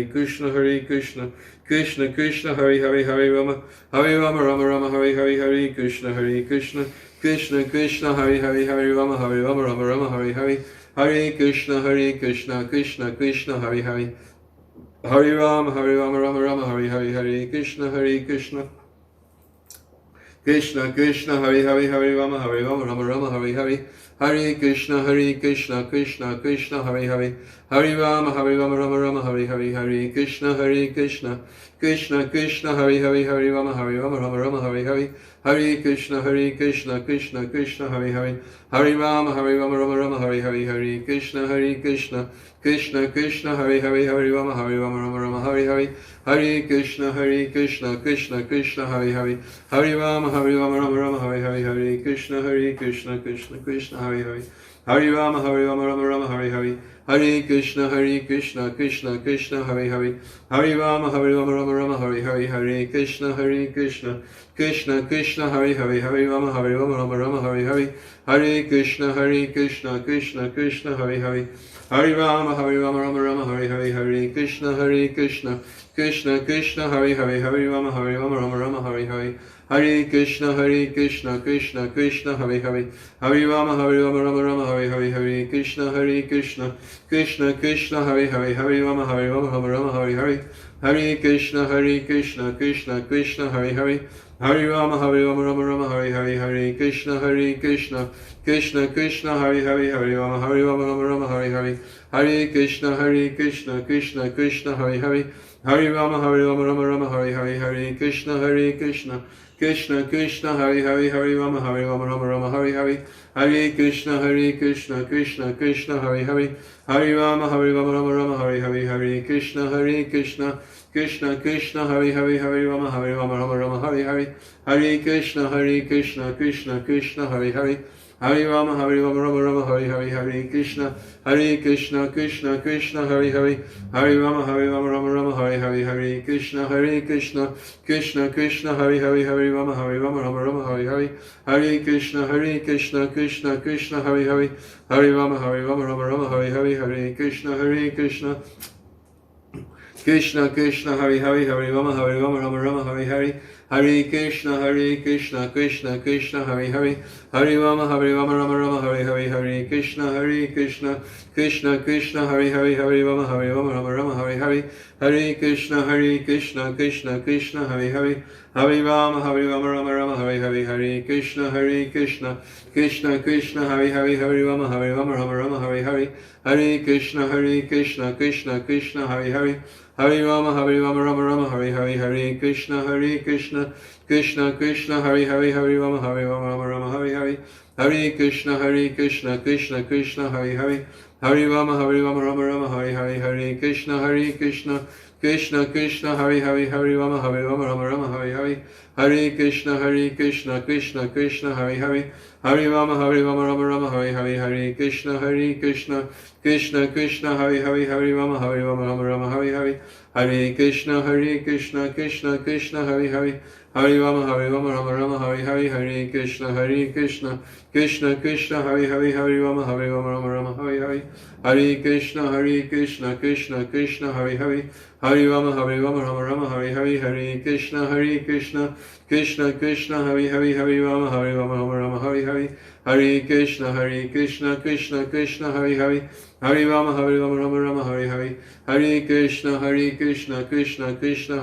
Krishna Krishna, Hare Hare. Hare Rama, Rama, Hare Hare. Hare Krishna, Krishna Krishna, Hare Hare. Hare Rama, Rama, Hare Hare. Hare Krishna, Krishna Krishna, Hare Hare. Hare Rama, Rama, Hare Hare. Hare Krishna, Krishna Krishna, Hare Hare. Hare Rama, Rama, Hare Hare. Hare Krishna, Krishna Krishna, Hare Hare. Hare Rama, Rama, Hare Hare. Hare Krishna, Krishna Krishna, Hare Hare. Hare Rama, Rama, Hare Hare. Hare Krishna, Krishna Krishna, Hare Hare. Hare Rama, Rama, Hare Hare. Hare Krishna, Krishna Krishna, Hare Hare. Hare Rama, Rama, Hare Hare. Hare Krishna, Krishna Krishna, Hare Hare. Hare Rama, Rama, Hare Hare. Hare Krishna, Krishna Krishna, Hare Hare. Hare Rama, Rama, Hare Hare. Hare Krishna, Krishna Krishna, Hare Hare. Hare Rama, Rama, Hare Hare. Hare Krishna, Krishna Krishna, Hare Hare. Hare Rama, Rama, Hare Hare. Hare Krishna, Krishna Krishna, Hare Hare. Hare Rama, Rama, Hare Hare. Hare Krishna, Krishna Krishna, Hare Hare. Hare Rama, Rama, Hare Hare. Hare Krishna, Krishna Krishna, Hare Hare. Hare Rama, Rama, Hare Hare. Hare Krishna, Krishna Krishna, Hare Hare. Hare Rama, Rama, Hare Hare. Hare Krishna, Krishna Krishna, Hare Hare. Hare Rama, Rama, Hare Hare. Hare Krishna, Krishna Krishna, Hare Hare. Hare Rama, Rama, Hare Hare. Hare Krishna, Krishna Krishna, Hare Hare. Hare Rama, Rama, Hare Hare. Hare Krishna, Krishna Krishna, Hare Hare. Hare Rama, Rama, Hare Hare. Hare Krishna, Krishna Krishna, Hare Hare. Hare Rama, Rama, Hare Hare. Hare Krishna, Krishna Krishna, Hare Hare. Hare Rama, Rama, Hare Hare. Hare Krishna, Krishna Krishna, Hare Hare. Hare Rama, Rama, Hare Hare. Hare Krishna, Krishna Krishna, Hare Hare. Hare Rama, Rama, Hare Hare. Hare Krishna, Krishna Krishna, Hare Hare. Hare Rama, Rama, Hare Hare. Hare Krishna, Krishna Krishna, Hare Hare. Hare Rama, Rama, Hare Hare. Hare Krishna, Krishna Krishna, Hare Hare. Hare Rama Rama Rama Hare Hare, Hare Krishna Krishna Krishna Hare Hare, Hare Rama Rama Rama Hare Hare, Hare Krishna Krishna Krishna Hare Hare, Hare Rama Rama Rama Hare Hare, Hare Krishna Krishna Krishna Hare Hare, Hare Rama Rama Rama Hare Hare, Hare Krishna Krishna Krishna Hare Hare, Hare Rama Rama Rama Hare Hare, Hare Krishna Krishna Krishna Hare Hare, Hare Rama Rama Rama Hare Hare, Hare Krishna Krishna Krishna Hare Hare, Hare Rama Rama Rama Hare Hare, Hare Krishna Krishna Krishna Hare Hare, Hare Rama Rama Rama Hare Hare, Hare Krishna Krishna Krishna Hare Hare, Hare Rama Rama Rama Hare Hare, Hare Krishna Krishna Hare Hare, Hare Rama Rama Rama Hare Hare, Hare Krishna Krishna Krishna Hare Hare, Hare Rama Rama Rama Hare Hare, Hare Krishna Krishna Hare Hare, Hare Rama Rama Rama Hare Hare, Hare Krishna Krishna Hare Hare, Hare Rama Rama Rama Hare Hare, Hare Krishna Krishna Hare Hare, Hare Rama Rama Rama Hare Hare, Hare Krishna Krishna Hare Hare, Hare Rama Rama Rama Hare Hare, Hare Krishna Krishna Hare Hare, Hare Rama Rama Rama Hare Hare, Hare Krishna Krishna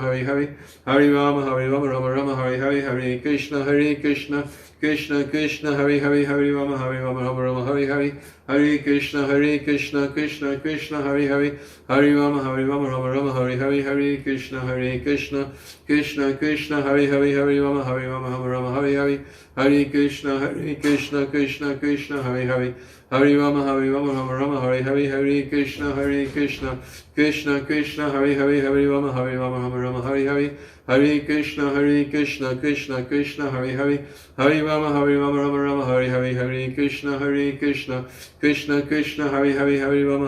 Hare Hare, Hare Rama Rama Rama Hare Hare, Hare Krishna Krishna Krishna Hare Hare, Hare Rama Rama Rama Hare Hare, Hare Krishna Krishna Hare Hare, Hare Rama Rama Rama Hare Hare, Hare Krishna Krishna Hare Hare, Hare Rama Rama Rama Hare Hare, Hare Krishna Krishna Hare Hare, Hare Rama Rama Rama Hare Hare, Hare Krishna Krishna Hare Hare, Hare Rama Rama Rama Hare Hare, Hare Krishna Krishna Hare Hare, Hare Rama Rama Rama Hare Hare, Hare Krishna Krishna Hare Hare, Hare Rama Rama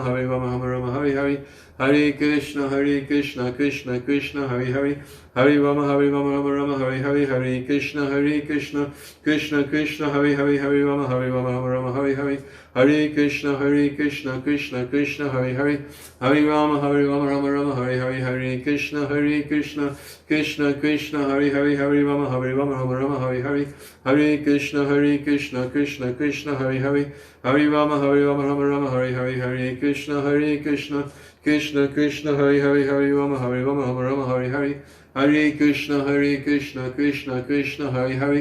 Rama Hare Hare, Hare Krishna Krishna Hare Hare, Hare Rama Rama Rama Hare Hare, Hare Krishna Krishna Hare Hare, Hare Rama Rama Rama Hare Hare, Hare Krishna Krishna Hare Hare, Hare Rama Rama Rama Hare Hare, Hare Krishna Krishna Hare Hare, Hare Rama Rama Rama Hare Hare, Hare Krishna Krishna Hare Hare, Hare Rama Rama Rama Hare Hare, Hare Krishna Krishna Hare Hare,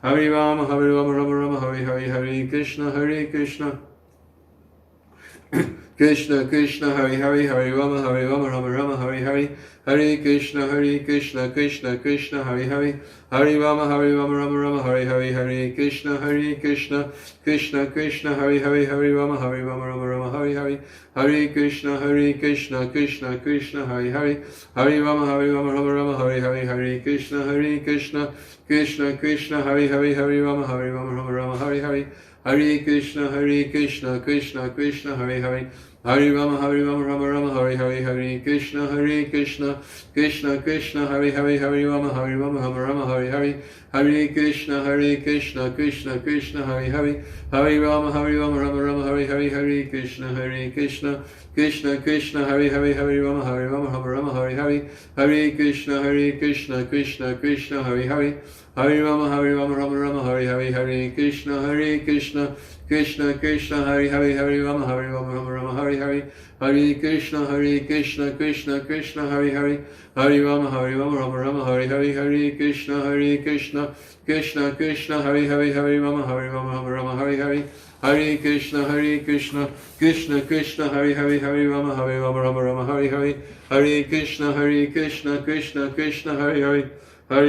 Hare Rama Rama Rama Hare Hare, Hare Krishna Krishna Hare Hare, Hare Rama Rama Rama Hare Hare, Hare Krishna Krishna Hare Hare, Hare Rama Rama Rama Hare Hare, Hare Krishna Krishna Hare Hare, Hare Rama Rama Rama Hare Hare, Hare Krishna Krishna Hare Hare, Hare Rama Rama Rama Hare Hare, Hare Krishna Krishna Hare Hare, Hare Rama Rama Rama Hare Hare, Hare Krishna Krishna Hare Hare, Hare Rama Rama Rama Hare Hare, Hare Krishna Krishna Hare Hare, Hare Rama Rama Rama Hare Hare, Hare Krishna Krishna Hare Hare, Hare Rama Rama Rama Hare Hare, Hare Krishna Krishna Hare Hare, Hare Rama Rama Rama Hare Hare, Hare Krishna Krishna Hare Hare, Hare Rama Rama Rama Hare Hare, Hare Krishna Krishna Hare Hare, Hare Rama Rama Rama Hare Hare, Hare Krishna Krishna Hare Hare, Hare Rama Rama Rama Hare Hare, Hare Krishna Krishna Hare Hare, Hare Rama Rama Rama Hare Hare, Hare Krishna Krishna Hare Hare, Hare Rama Rama Rama Hare Hare, Hare Krishna Krishna Hare Hare, Hare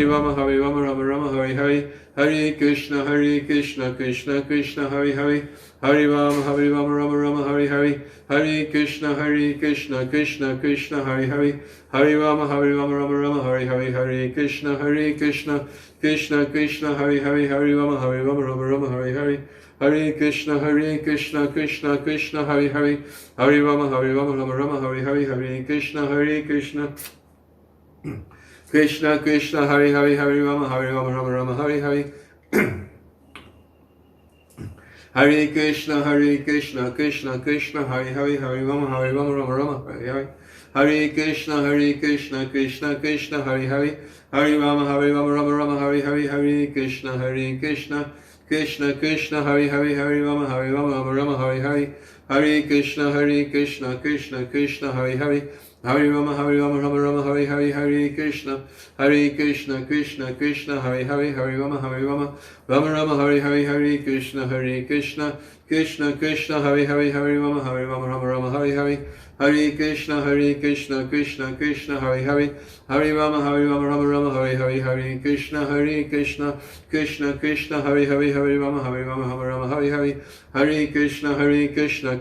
Rama Rama Rama Hare Hare, Hare Krishna Krishna Hare Hare, Hare Rama Rama Rama Hare Hare, Hare Krishna Krishna Hare Hare, Hare Rama Rama Rama Hare Hare, Hare Krishna Krishna Hare Hare, Hare Rama Rama Rama Hare Hare, Hare Krishna Krishna Hare Hare, Hare Rama Rama Rama Hare Hare, Hare Krishna Krishna Hare Hare, Hare Rama Rama Rama Hare Hare, Hare Krishna Krishna Hare Hare, Hare Rama Rama Rama Hare Hare, Hare Krishna Krishna Hare Hare, Hare Rama Rama Rama Hare Hare, Hare Krishna, Krishna Krishna, Hare Hare, Hare Rama, Rama Rama, Hare Hare, Hare Krishna, Krishna Krishna, Hare Hare, Hare Rama, Rama Rama, Hare Hare, Hare Krishna, Krishna Krishna, Hare Hare, Hare Rama, Rama Rama, Hare Hare, Hare Krishna, Krishna Krishna, Hare Hare, Hare Rama, Rama Rama, Hare Hare, Hare Krishna, Krishna Krishna, Hare Hare, Hare Rama, Rama Rama, Hare Hare, Hare Krishna, Krishna Krishna, Hare Hare, Hare Rama, Rama Rama, Hare Hare, Hare Krishna, Krishna Krishna, Hare Hare, Hare Rama, Rama, Hare Hare, Hare Krishna,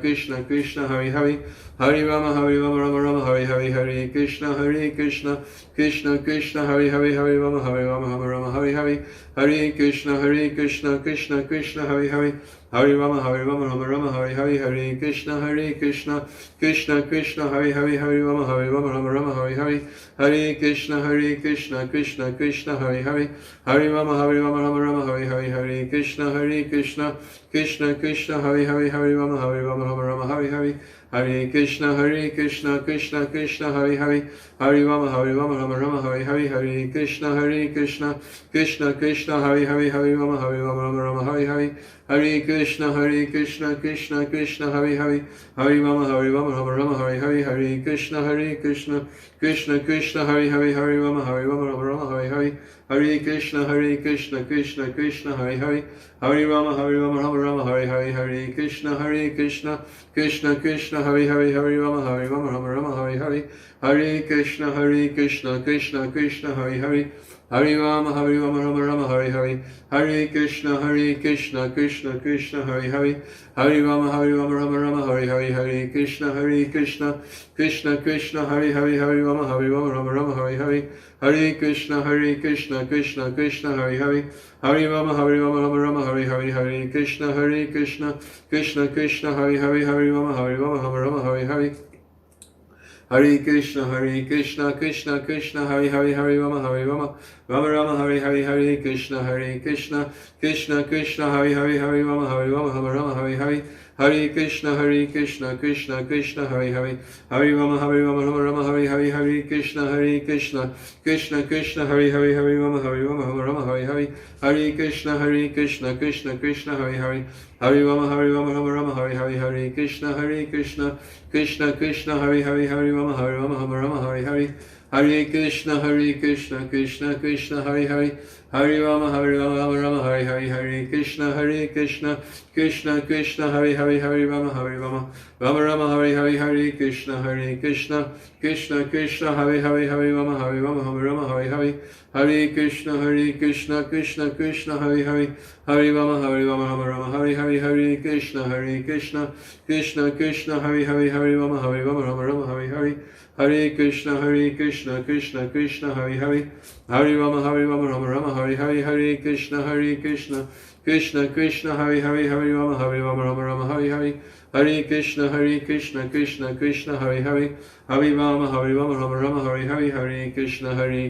Krishna Krishna, Hare Hare, Hare Rama, Rama, Hare Hare, Hare Krishna, Krishna Krishna, Hare Hare, Hare Rama, Rama, Hare Hare, Hare Krishna, Krishna Krishna, Hare Hare, Hare Rama, Rama, Hare Hare, Hare Krishna, Krishna Krishna, Hare Hare, Hare Rama, Rama, Hare Hare, Hare Krishna, Krishna Krishna, Hare Hare, Hare Rama, Rama, Hare Hare, Hare Krishna, Krishna Krishna, Hare Hare, Hare Rama, Rama, Hare Hare, Hare Krishna, Krishna Krishna, Hare Hare, Hare Rama, Rama, Hare Hare, Hare Krishna, Krishna Krishna, Hare Hare, Hare Rama, Rama, Hare Hare, Hare Krishna, Krishna Krishna, Hare Hare, Hare Rama, Rama, Hare Hare, Hare Krishna, Krishna Krishna, Hare Hare, Hare Rama, Rama, Hare Hare, Hare Krishna, Krishna Krishna, Hare Hare, Hare Rama, Rama, Hare Hare, Hare Krishna, Krishna Krishna, Hare Hare, Hare Rama, Hare Hare, Hare Krishna, Krishna Krishna, Hare Hare, Hare Rama, Rama, Hare Hare, Hare Krishna, Krishna Krishna, Hare Hare, Hare Rama, Rama, Hare Hare, Hare Krishna, Krishna Krishna, Hare Hare, Hare Rama, Rama, Hare Hare, Hare Krishna, Krishna Krishna, Hare Hare, Hare Rama, Rama, Hare Hare, Hare Krishna, Krishna Krishna, Hare Hare, Hare Rama, Rama, Hare Hare, Hare Krishna, Krishna Krishna, Hare Hare, Hare Rama, Rama, Hare Hare, Hare Krishna, Krishna Krishna, Hare Hare, Hare Rama, Hare Hare, Hare Krishna, Krishna Krishna, Hare Hare, Hare Rama, Rama, Hare Hare, Hare Krishna, Krishna Krishna, Hare Hare, Hare Rama, Hare Hare, Hare Krishna, Krishna Hare Hare, Hare Rama, Hare Hare, Hare Krishna, Krishna Hare Hare, Hare Rama, Hare Hare, Hare Krishna, Krishna Hare Hare, Hare Rama, Hare Hare, Hare Krishna, Krishna Hare Hare, Hare Rama, Rama Hare Hare, Hare Krishna, Krishna Hare Hare, Hare Rama, Hare Hare, Hare Krishna, Krishna Hare Hare, Hare Rama, Hare Hare, Hare Krishna, Krishna Hare Hare, Hare Rama, Hare Hare, Hare Krishna, Krishna Hare Hare, Hare Rama, Hare Hare, Hare Krishna, Krishna Hare Hare, Hare Rama, Hare Hare, Hare Krishna, Krishna Hare Hare, Hare Rama,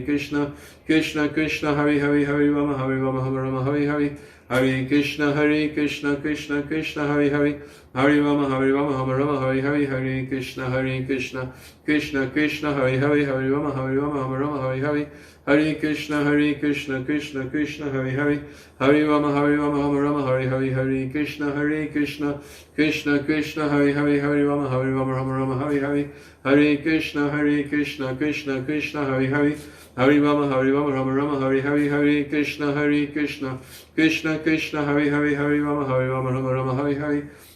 Hare Hare, Hare Krishna, Krishna Hare Hare, Hare Rama, Hare Hare, Hare Krishna, Krishna Hare Hare, Hare Rama, Hare Hare, Hare Krishna, Krishna Hare Hare, Hare Rama, Hare Hare, Hare Krishna, Krishna Hare Hare, Hare Rama, Hare Hare, Hare Krishna,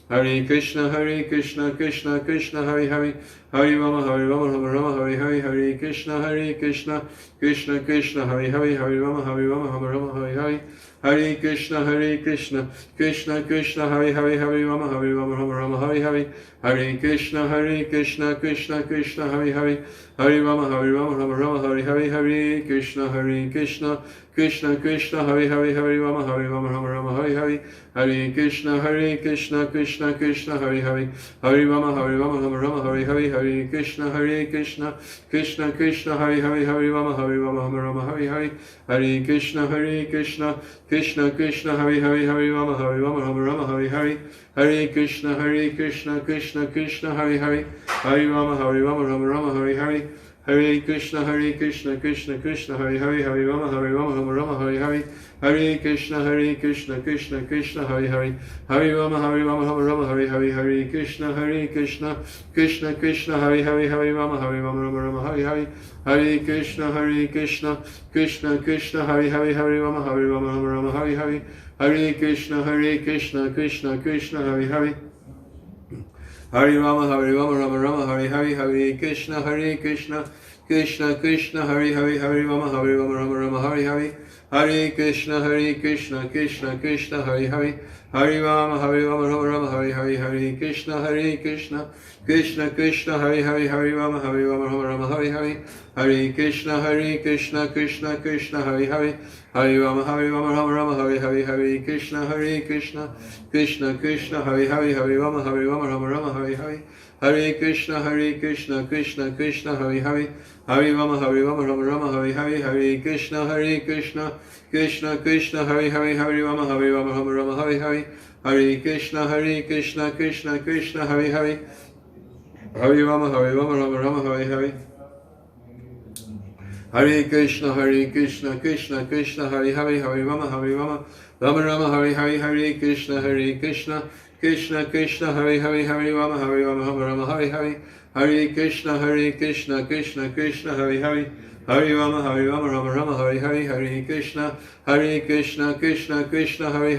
Krishna Hare Hare, Hare Rama, Hare Hare, Hare Krishna, Krishna Hare Hare, Hare Rama, Hare Hare, Hare Krishna, Krishna Hare Hare, Hare Rama, Hare Hare, Hare Krishna, Krishna Hare Hare, Hare Rama, Hare Hare, Hare Krishna, Krishna Hare Hare, Hare Rama, Hare Hare, Hare Krishna, Krishna Hare Hare, Hare Rama, Hare Hare, Hare Krishna, Krishna Hare Hare, Hare Rama, Hare Hare, Hare Krishna, Krishna Hare Hare, Hare Rama, Hare Hare, Hare Krishna, Krishna Hare Hare, Hare Rama, Hare Hare, Hare Krishna, Krishna Hare Hare, Hare Rama, Hare Hare, Hare Krishna, Krishna Krishna Hare Hare Hare Rama Hare Rama Rama Rama Hare Hare Hare Krishna Krishna Krishna Hare Hare Hare Rama Rama Rama Hare Hare Hare Krishna Krishna Krishna Hare Hare Hare Rama Rama Rama Hare Hare Hare Krishna Krishna Krishna Hare Hare Hare Rama Rama Rama Hare Hare Hare Krishna Krishna Krishna Hare Hare Hare Rama Rama Rama Hare Hare Hare Krishna Krishna Krishna Hare Hare Hare Rama Rama Rama Hare Hare Hare Krishna Krishna Krishna Hare Hare Hare Rama Rama Rama Hare Hare Hare Krishna Krishna Krishna Hare Hare Hare Rama Rama Rama Hare Hare Hare Krishna Krishna Krishna Hare Hare Hare Rama Rama Rama Hare Hare Hare Krishna Krishna Krishna Hare Hare Hare Rama Rama Rama Hare Hare Hare Krishna Krishna Krishna Hare Hare Hare Rama Rama Hare Hare Hare Krishna Krishna Krishna Hare Hare Hare Rama Rama Hare Hare Hare Krishna Krishna Krishna Hare Hare Hare Rama Rama Hare Hare Hare Krishna Krishna Krishna Hare Hare Hare Rama Rama Hare Hare Hare Krishna Krishna Krishna Hare Hare Hare Rama Rama Hare Hare Hare Krishna Krishna Krishna Hare Hare Hare Rama Rama Hare Hare Hare Krishna Krishna Krishna Hare Hare Hare Rama Rama Hare Hare Hare Krishna Krishna Krishna Hare Hare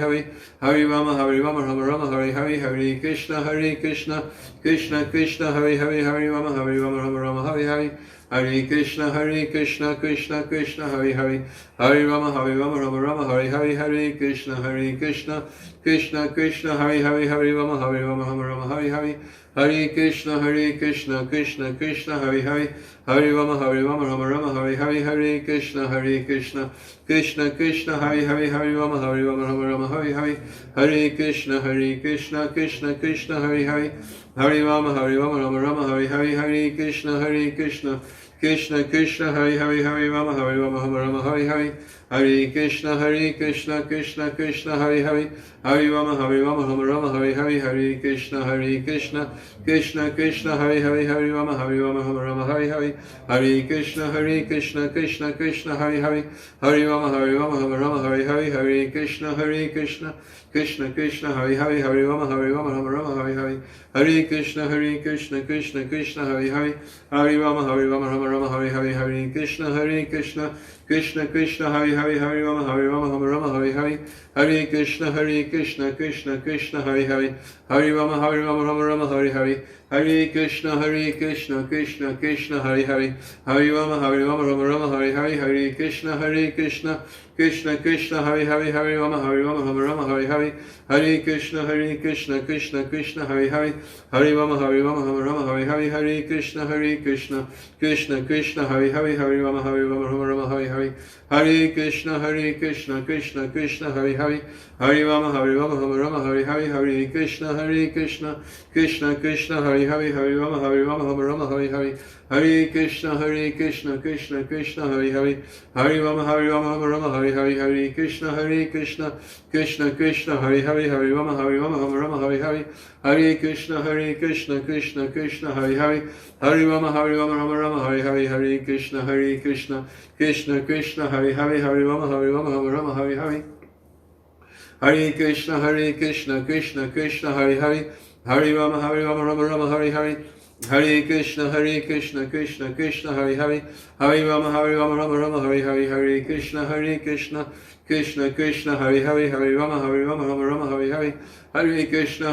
Hare Rama Rama Hare Hare Hare Krishna Krishna Krishna Hare Hare Hare Rama Rama Hare Hare Hare Krishna Krishna Krishna Hare Hare Hare Rama Rama Hare Hare Hare Krishna Krishna Krishna Hare Hare Hare Rama Rama Hare Hare Hare Krishna Krishna Krishna Hare Hare Hare Rama Rama Hare Hare Hare Krishna Krishna Krishna Hare Hare Hare Rama Rama Hare Hare Hare Krishna Krishna Krishna Hare Hare Hare Rama Rama Hare Hare Hare Krishna Krishna Krishna Hare Hare Hare Rama Rama Hare Hare Hare Krishna Krishna Krishna Hare Hare Hare Rama Rama Hare Hare Hare Krishna Krishna Krishna Hare Hare Hare Rama Rama Hare Hare Hare Krishna Krishna Krishna Hare Hare Hare Rama Rama Hare Hare Hare Krishna Krishna Krishna Hare Hare Hare Rama Rama Hare Hare Hare Krishna Krishna Krishna Hare Hare Hare Rama Rama Hare Hare Hare Krishna Krishna Hare Hare Hare Rama Rama Hare Hare Hare Krishna Krishna Hare Hare Hare Rama Rama Hare Hare Hare Krishna Krishna Hare Hare Hare Rama Rama Hare Hare Hare Krishna Krishna Hare Hare Hare Rama Rama Hare Hare Hare Krishna Krishna Hare Hare Hare Rama Hare Hare Hare Krishna Krishna Hare Hare Hare Rama Hare Hare Hare Krishna Krishna Hare Hare Hare Rama Rama Hare Hare Hare Krishna Krishna Hare Hare Hare Rama Rama Hare Hare Hare Krishna Krishna Hare Hare Hare Rama Hare Hare Hare Krishna Krishna Hare Hare Hare Rama Hare Hare Hare Krishna Krishna Hare Hare Hare Rama Hare Hare Hare Krishna Krishna Hare Hare Hare Rama Rama Hare Hare Hare Krishna Krishna Hare Hare Hare Rama Hare Hare Hare Krishna Krishna Hare Hare Hare Rama Rama Hare Hare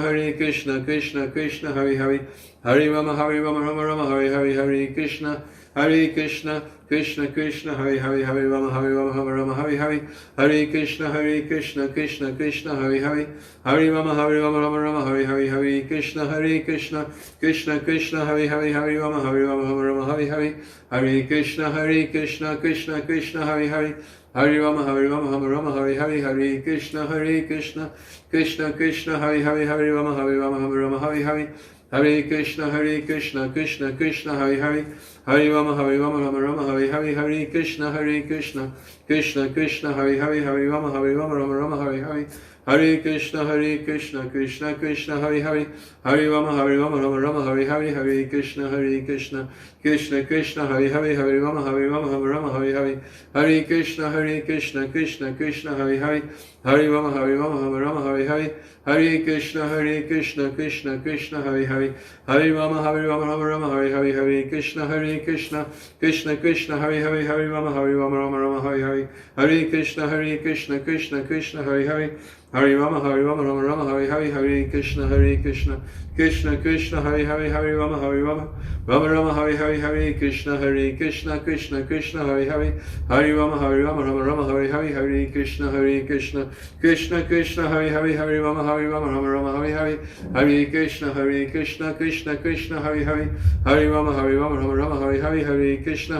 Hare Krishna Krishna Hare Hare Hare Rama Rama Hare Hare Hare Krishna Krishna Hare Hare Hare Rama Rama Hare Hare Hare Krishna Krishna Hare Hare Hare Rama Rama Hare Hare Hare Krishna Krishna Hare Hare Hare Rama Hare Hare Hare Krishna Krishna Hare Hare Hare Rama Rama Hare Hare Hare Krishna Krishna Hare Hare Hare Rama Hare Hare Hare Krishna Krishna Hare Hare Hare Rama Hare Hare Hare Krishna Krishna Hare Hare Hare Rama Rama Hare Hare Hare Krishna Krishna Hare Hare Hare Rama, Rama Rama, Hare Hare, Hare Krishna, Krishna Krishna, Hare Hare, Hare Rama, Rama Rama, Hare Hare, Hare Krishna, Krishna Krishna, Hare Hare, Hare Rama, Rama Rama, Hare Hare, Hare Krishna, Krishna Krishna, Hare Hare, Hare Rama, Rama, Hare Hare, Hare Krishna, Krishna Krishna, Hare Hare, Hare Rama, Rama, Hare Hare, Hare Krishna, Krishna Krishna, Hare Hare, Hare Rama, Rama, Hare Hare, Hare Krishna, Krishna Krishna, Hare Hare, Hare Rama, Rama, Hare Hare, Hare Krishna, Krishna Hare Hare, Hare Rama, Rama, Hare Hare, Hare Krishna, Krishna Hare Hare, Hare Rama, Rama, Hare Hare, Hare Krishna, Krishna Hare Hare, Hare Rama, Rama, Hare Hare, Hare Krishna, Krishna Hare Hare, Hare Rama, Rama, Hare Hare, Hare Krishna, Krishna Hare Hare, Hare Rama, Rama, Hare Hare,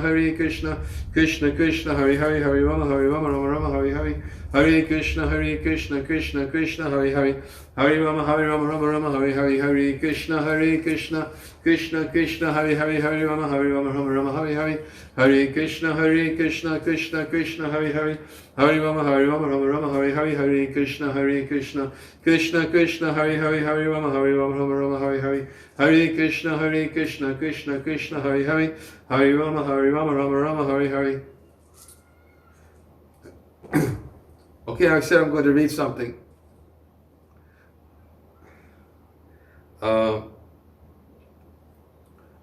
Hare Krishna, Krishna Hare Hare, Hare Rama, Rama, Hare Hare, Hare Krishna, Krishna Hare Hare, Hare Rama, Rama, Hare Hare, Hare Krishna, Krishna Hare Hare, Hare Rama, Rama, Hare Hare, Hare Krishna, Krishna Hare Hare, Hare Rama, Rama, Hare Hare, Hare Krishna, Krishna Hare Hare, Hare Rama, Rama, Hare Hare, Hare Krishna, Krishna Hare Hare, Hare Rama, Rama, Hare Hare. Okay, I said I'm going to read something. I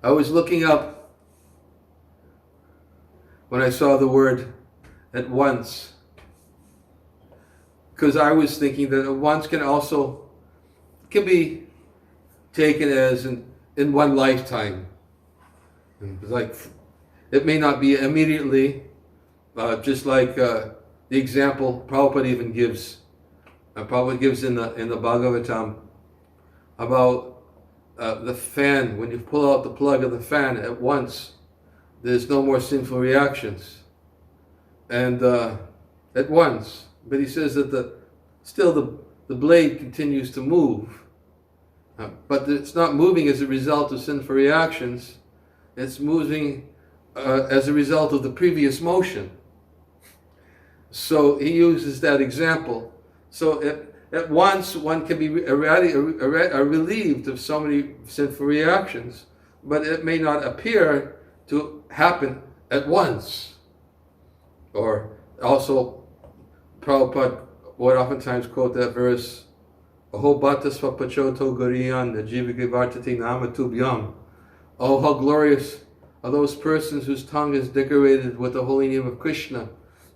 was looking up when I saw the word at once, because I was thinking that at once can be taken as in one lifetime. Like, it may not be immediately, just like the example Prabhupada even gives. Prabhupada gives in the Bhagavatam about the fan. When you pull out the plug of the fan at once, there's no more sinful reactions. And at once, but he says that the blade continues to move, but it's not moving as a result of sinful reactions. It's moving as a result of the previous motion. So he uses that example. So at once one can be relieved of so many sinful reactions, but it may not appear to happen at once. Or also, Prabhupada would oftentimes quote that verse, Aho bhata svapachoto goriyan jivike vartati nama tubhyam. Oh, how glorious are those persons whose tongue is decorated with the holy name of Krishna.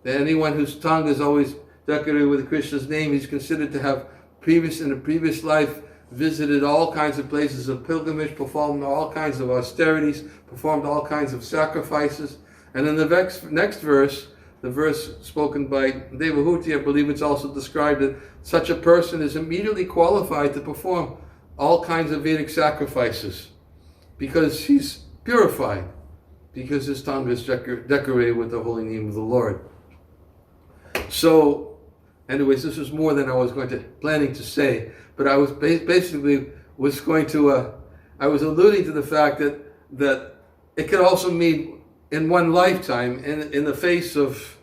That anyone whose tongue is always decorated with Krishna's name, he's considered to have in a previous life visited all kinds of places of pilgrimage, performed all kinds of austerities, performed all kinds of sacrifices. And in the next verse, the verse spoken by Devahuti, I believe it's also described that such a person is immediately qualified to perform all kinds of Vedic sacrifices because he's purified, because his tongue is decorated with the holy name of the Lord. So, anyways, this was more than I was planning to say, but I was basically I was alluding to the fact that it could also mean in one lifetime, in the face of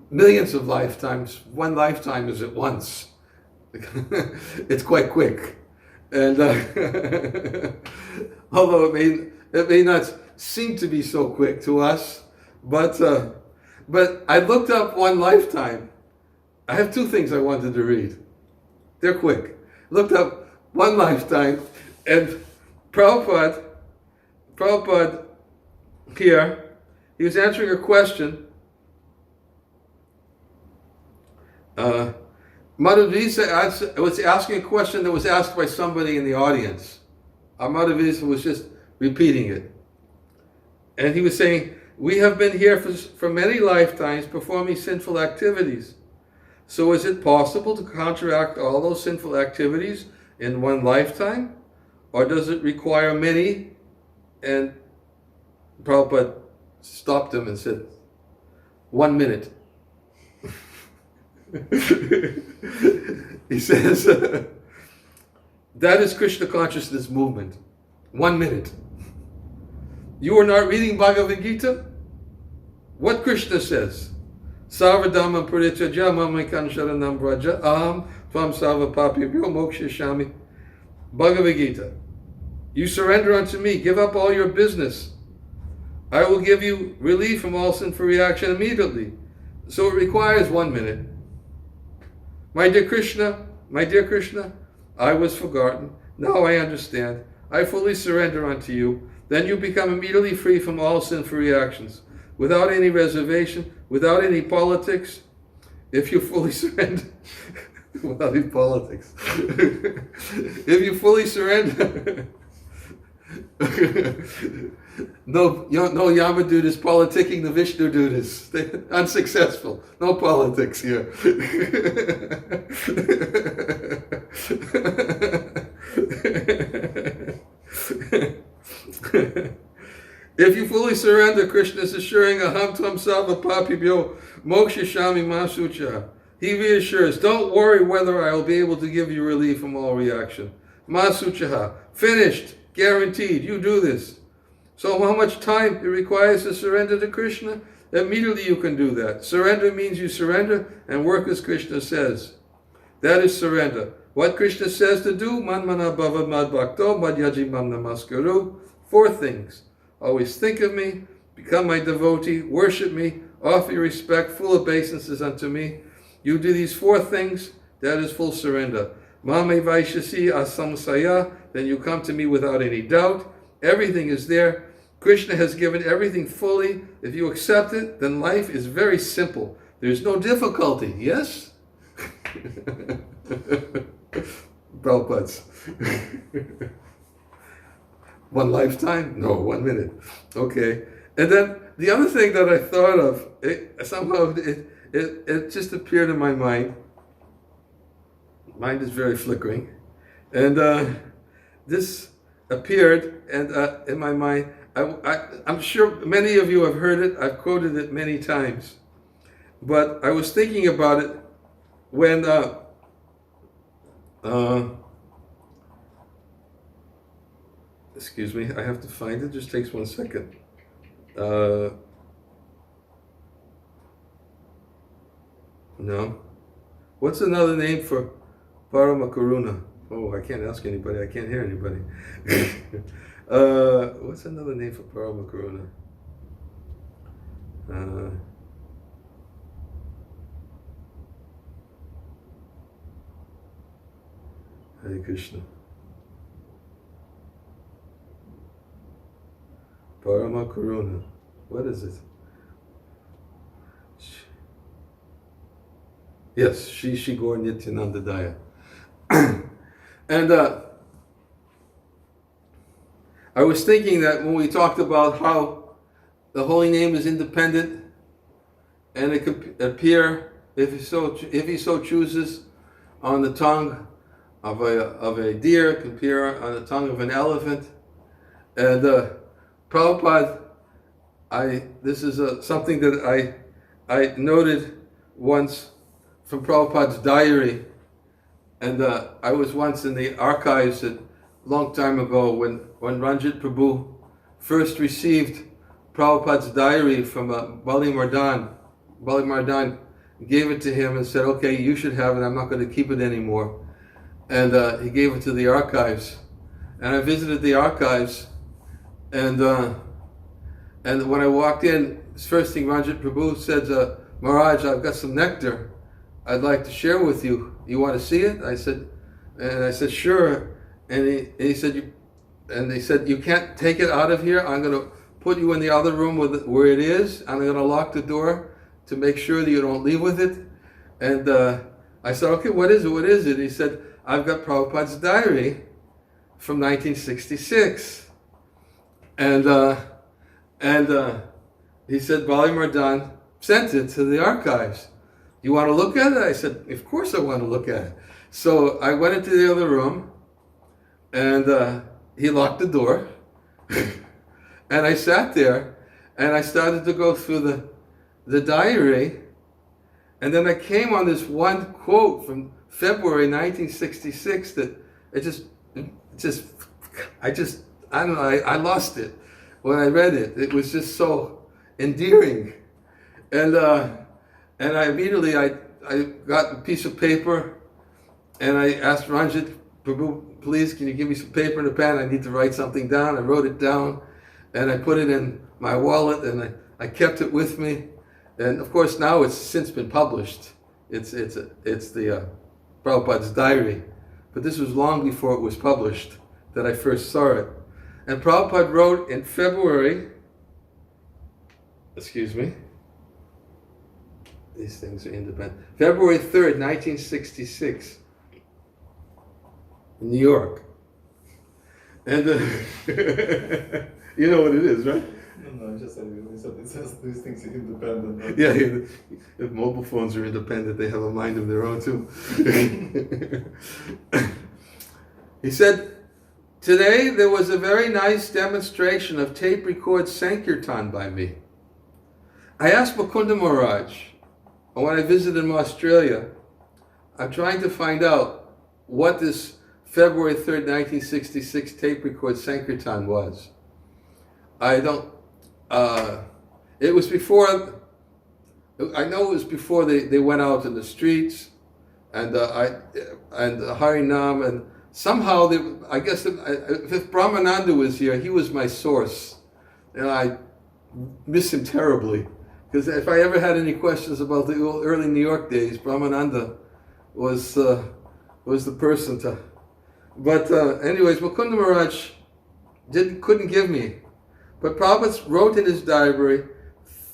millions of lifetimes. One lifetime is at once. It's quite quick, and although it may not seem to be so quick to us, but I looked up one lifetime. I have two things I wanted to read. They're quick. Looked up one lifetime, and Prabhupada here, he was answering a question. Madhavisa was asking a question that was asked by somebody in the audience. Madhavisa was just repeating it. And he was saying, we have been here for many lifetimes performing sinful activities. So is it possible to counteract all those sinful activities in one lifetime? Or does it require many? And Prabhupada stopped him and said, 1 minute. He says, that is Krishna consciousness movement. 1 minute. You are not reading Bhagavad Gita? What Krishna says? Sarvadhamma parityajya mamekam sharanam vraja aham tvam sarva papibhyo mokshishami. Bhagavad Gita. You surrender unto me. Give up all your business. I will give you relief from all sinful reaction immediately. So it requires 1 minute. My dear Krishna, I was forgotten. Now I understand. I fully surrender unto you. Then you become immediately free from all sinful reactions, without any reservation, without any politics. If you fully surrender, without any politics. If you fully surrender, no Yama dude is politicking, the Vishnu dude is unsuccessful. No politics here. If you fully surrender, Krishna is assuring aham tvam sarva papibhyo mokshishami masucha. He reassures, don't worry whether I will be able to give you relief from all reaction. Masuchaha, finished, guaranteed, you do this. So how much time it requires to surrender to Krishna? Immediately you can do that. Surrender means you surrender and work as Krishna says. That is surrender. What Krishna says to do, manmana bhava mad bhakto mad yaji mam namaskaru. 4 things. Always think of me, become my devotee, worship me, offer your respect, full obeisances unto me. You do these 4 things, that is full surrender. Mame vaishasi asamsaya, then you come to me without any doubt. Everything is there. Krishna has given everything fully. If you accept it, then life is very simple. There's no difficulty, yes? Prabhupada's. 1 lifetime? No, 1 minute. Okay. And then the other thing that I thought of, it just appeared in my mind. Mind is very flickering. And this appeared in my mind. I'm sure many of you have heard it. I've quoted it many times. But I was thinking about it when excuse me, I have to find it. Just takes 1 second. No. What's another name for Paramakaruna? Oh, I can't ask anybody. I can't hear anybody. What's another name for Paramakaruna? Hare Krishna. Paramakaruna. What is it? Yes, Shri Gaur Nityanandadaya. And I was thinking that when we talked about how the holy name is independent and it could appear, if he so chooses, on the tongue of a deer, it can appear on the tongue of an elephant. And Prabhupada, this is something that I noted once from Prabhupada's diary. And I was once in the archives a long time ago when Ranjit Prabhu first received Prabhupada's diary from Bali Mardan. Bali Mardan gave it to him and said, okay, you should have it, I'm not going to keep it anymore. And he gave it to the archives. And I visited the archives, and when I walked in, the first thing Ranjit Prabhu said, Maharaj, I've got some nectar I'd like to share with you. You want to see it? I said, sure. And he said, you can't take it out of here. I'm going to put you in the other room where it is. I'm going to lock the door to make sure that you don't leave with it. And I said, okay, what is it? What is it? He said, I've got Prabhupada's diary from 1966. And he said, Bali Mardan sent it to the archives. You want to look at it? I said, of course I want to look at it. So I went into the other room, and he locked the door. And I sat there, and I started to go through the diary. And then I came on this one quote from February 1966 that I don't know, I lost it. when I read it. It was just so endearing. And I immediately, I got a piece of paper and I asked Ranjit, Prabhu, please, can you give me some paper and a pen? I need to write something down. I wrote it down and I put it in my wallet and I kept it with me. And of course now it's since been published. It's the Prabhupada's diary. But this was long before it was published that I first saw it. And Prabhupada wrote in February, these things are independent, February 3rd, 1966, in New York. And you know what it is, right? No, I just said it says these things are independent. Yeah, if mobile phones are independent, they have a mind of their own too. He said, today there was a very nice demonstration of tape record Sankirtan by me. I asked Mukunda Maharaj, when I visited him in Australia, I'm trying to find out what this February 3rd, 1966 tape record Sankirtan was. I don't, it was before, I know it was before they went out in the streets and Harinam, and somehow, I guess if Brahmananda was here, he was my source. And I miss him terribly. Because if I ever had any questions about the early New York days, Brahmananda was the person to. But anyways, Mukunda Maharaj couldn't give me. But Prabhupada wrote in his diary,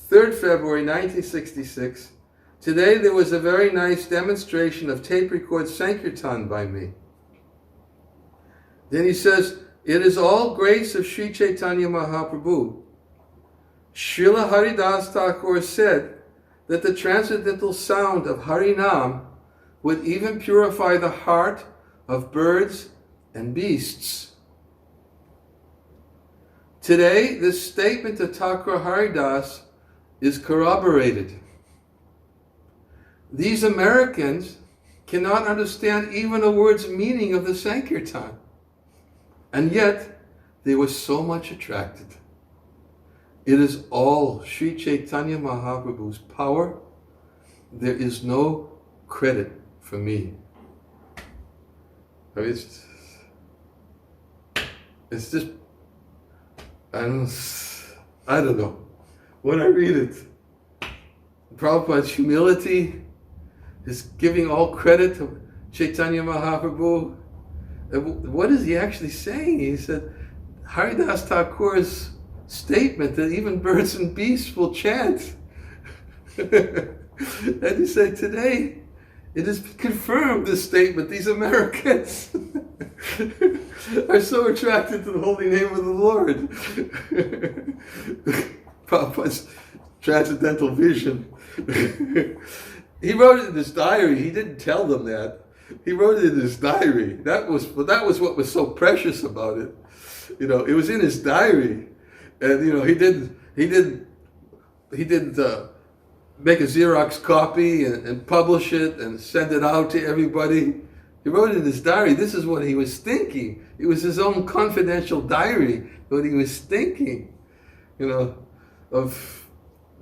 3rd February 1966, today there was a very nice demonstration of tape record Sankirtan by me. Then he says, it is all grace of Sri Chaitanya Mahaprabhu. Srila Haridas Thakur said that the transcendental sound of Harinam would even purify the heart of birds and beasts. Today, this statement of Thakur Haridas is corroborated. These Americans cannot understand even a word's meaning of the Sankirtan. And yet, they were so much attracted. It is all Sri Chaitanya Mahaprabhu's power. There is no credit for me. I mean, it's just, I don't know. When I read it, Prabhupada's humility, his giving all credit to Chaitanya Mahaprabhu. What is he actually saying? He said, Haridas Thakur's statement that even birds and beasts will chant. And he said, today, it is confirmed, this statement, these Americans are so attracted to the holy name of the Lord. Prabhupada's transcendental vision. He wrote it in his diary. He didn't tell them that. He wrote it in his diary. That was what was so precious about it. You know, it was in his diary, and you know he didn't make a Xerox copy and publish it and send it out to everybody. He wrote it in his diary. This is what he was thinking. It was his own confidential diary, what he was thinking. You know, of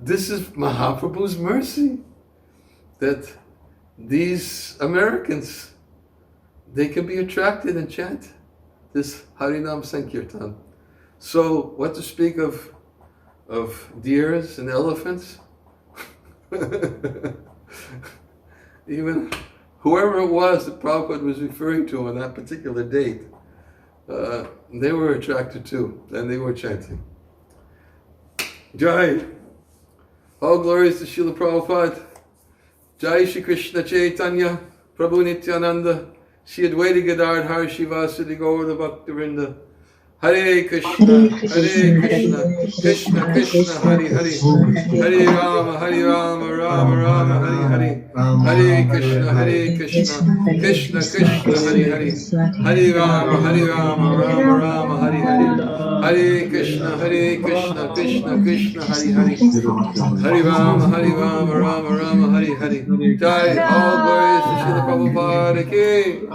this is Mahaprabhu's mercy that these Americans, they can be attracted and chant this Harinam Sankirtan. So what to speak of deers and elephants? Even whoever it was that Prabhupada was referring to on that particular date, they were attracted too, and they were chanting. Jai. All glories to Srila Prabhupada. Jai Shri Krishna Chaitanya, Prabhu Nityananda, Shri Advaita Gadadhar Har Shivasadi Gaura Bhaktivinoda. Hare Krishna, Krishna Krishna, Hare Hare, Hare Rama, Rama Rama, Hare Hare, Hare Krishna, Krishna Krishna, Hare Hare, Hare Rama, Rama Rama, Hare Hare, Hare Krishna, Krishna Krishna, Hare Hare, Hare Rama, Rama Rama, Hare Hare. Jai, all glories to Srila Prabhupada ki.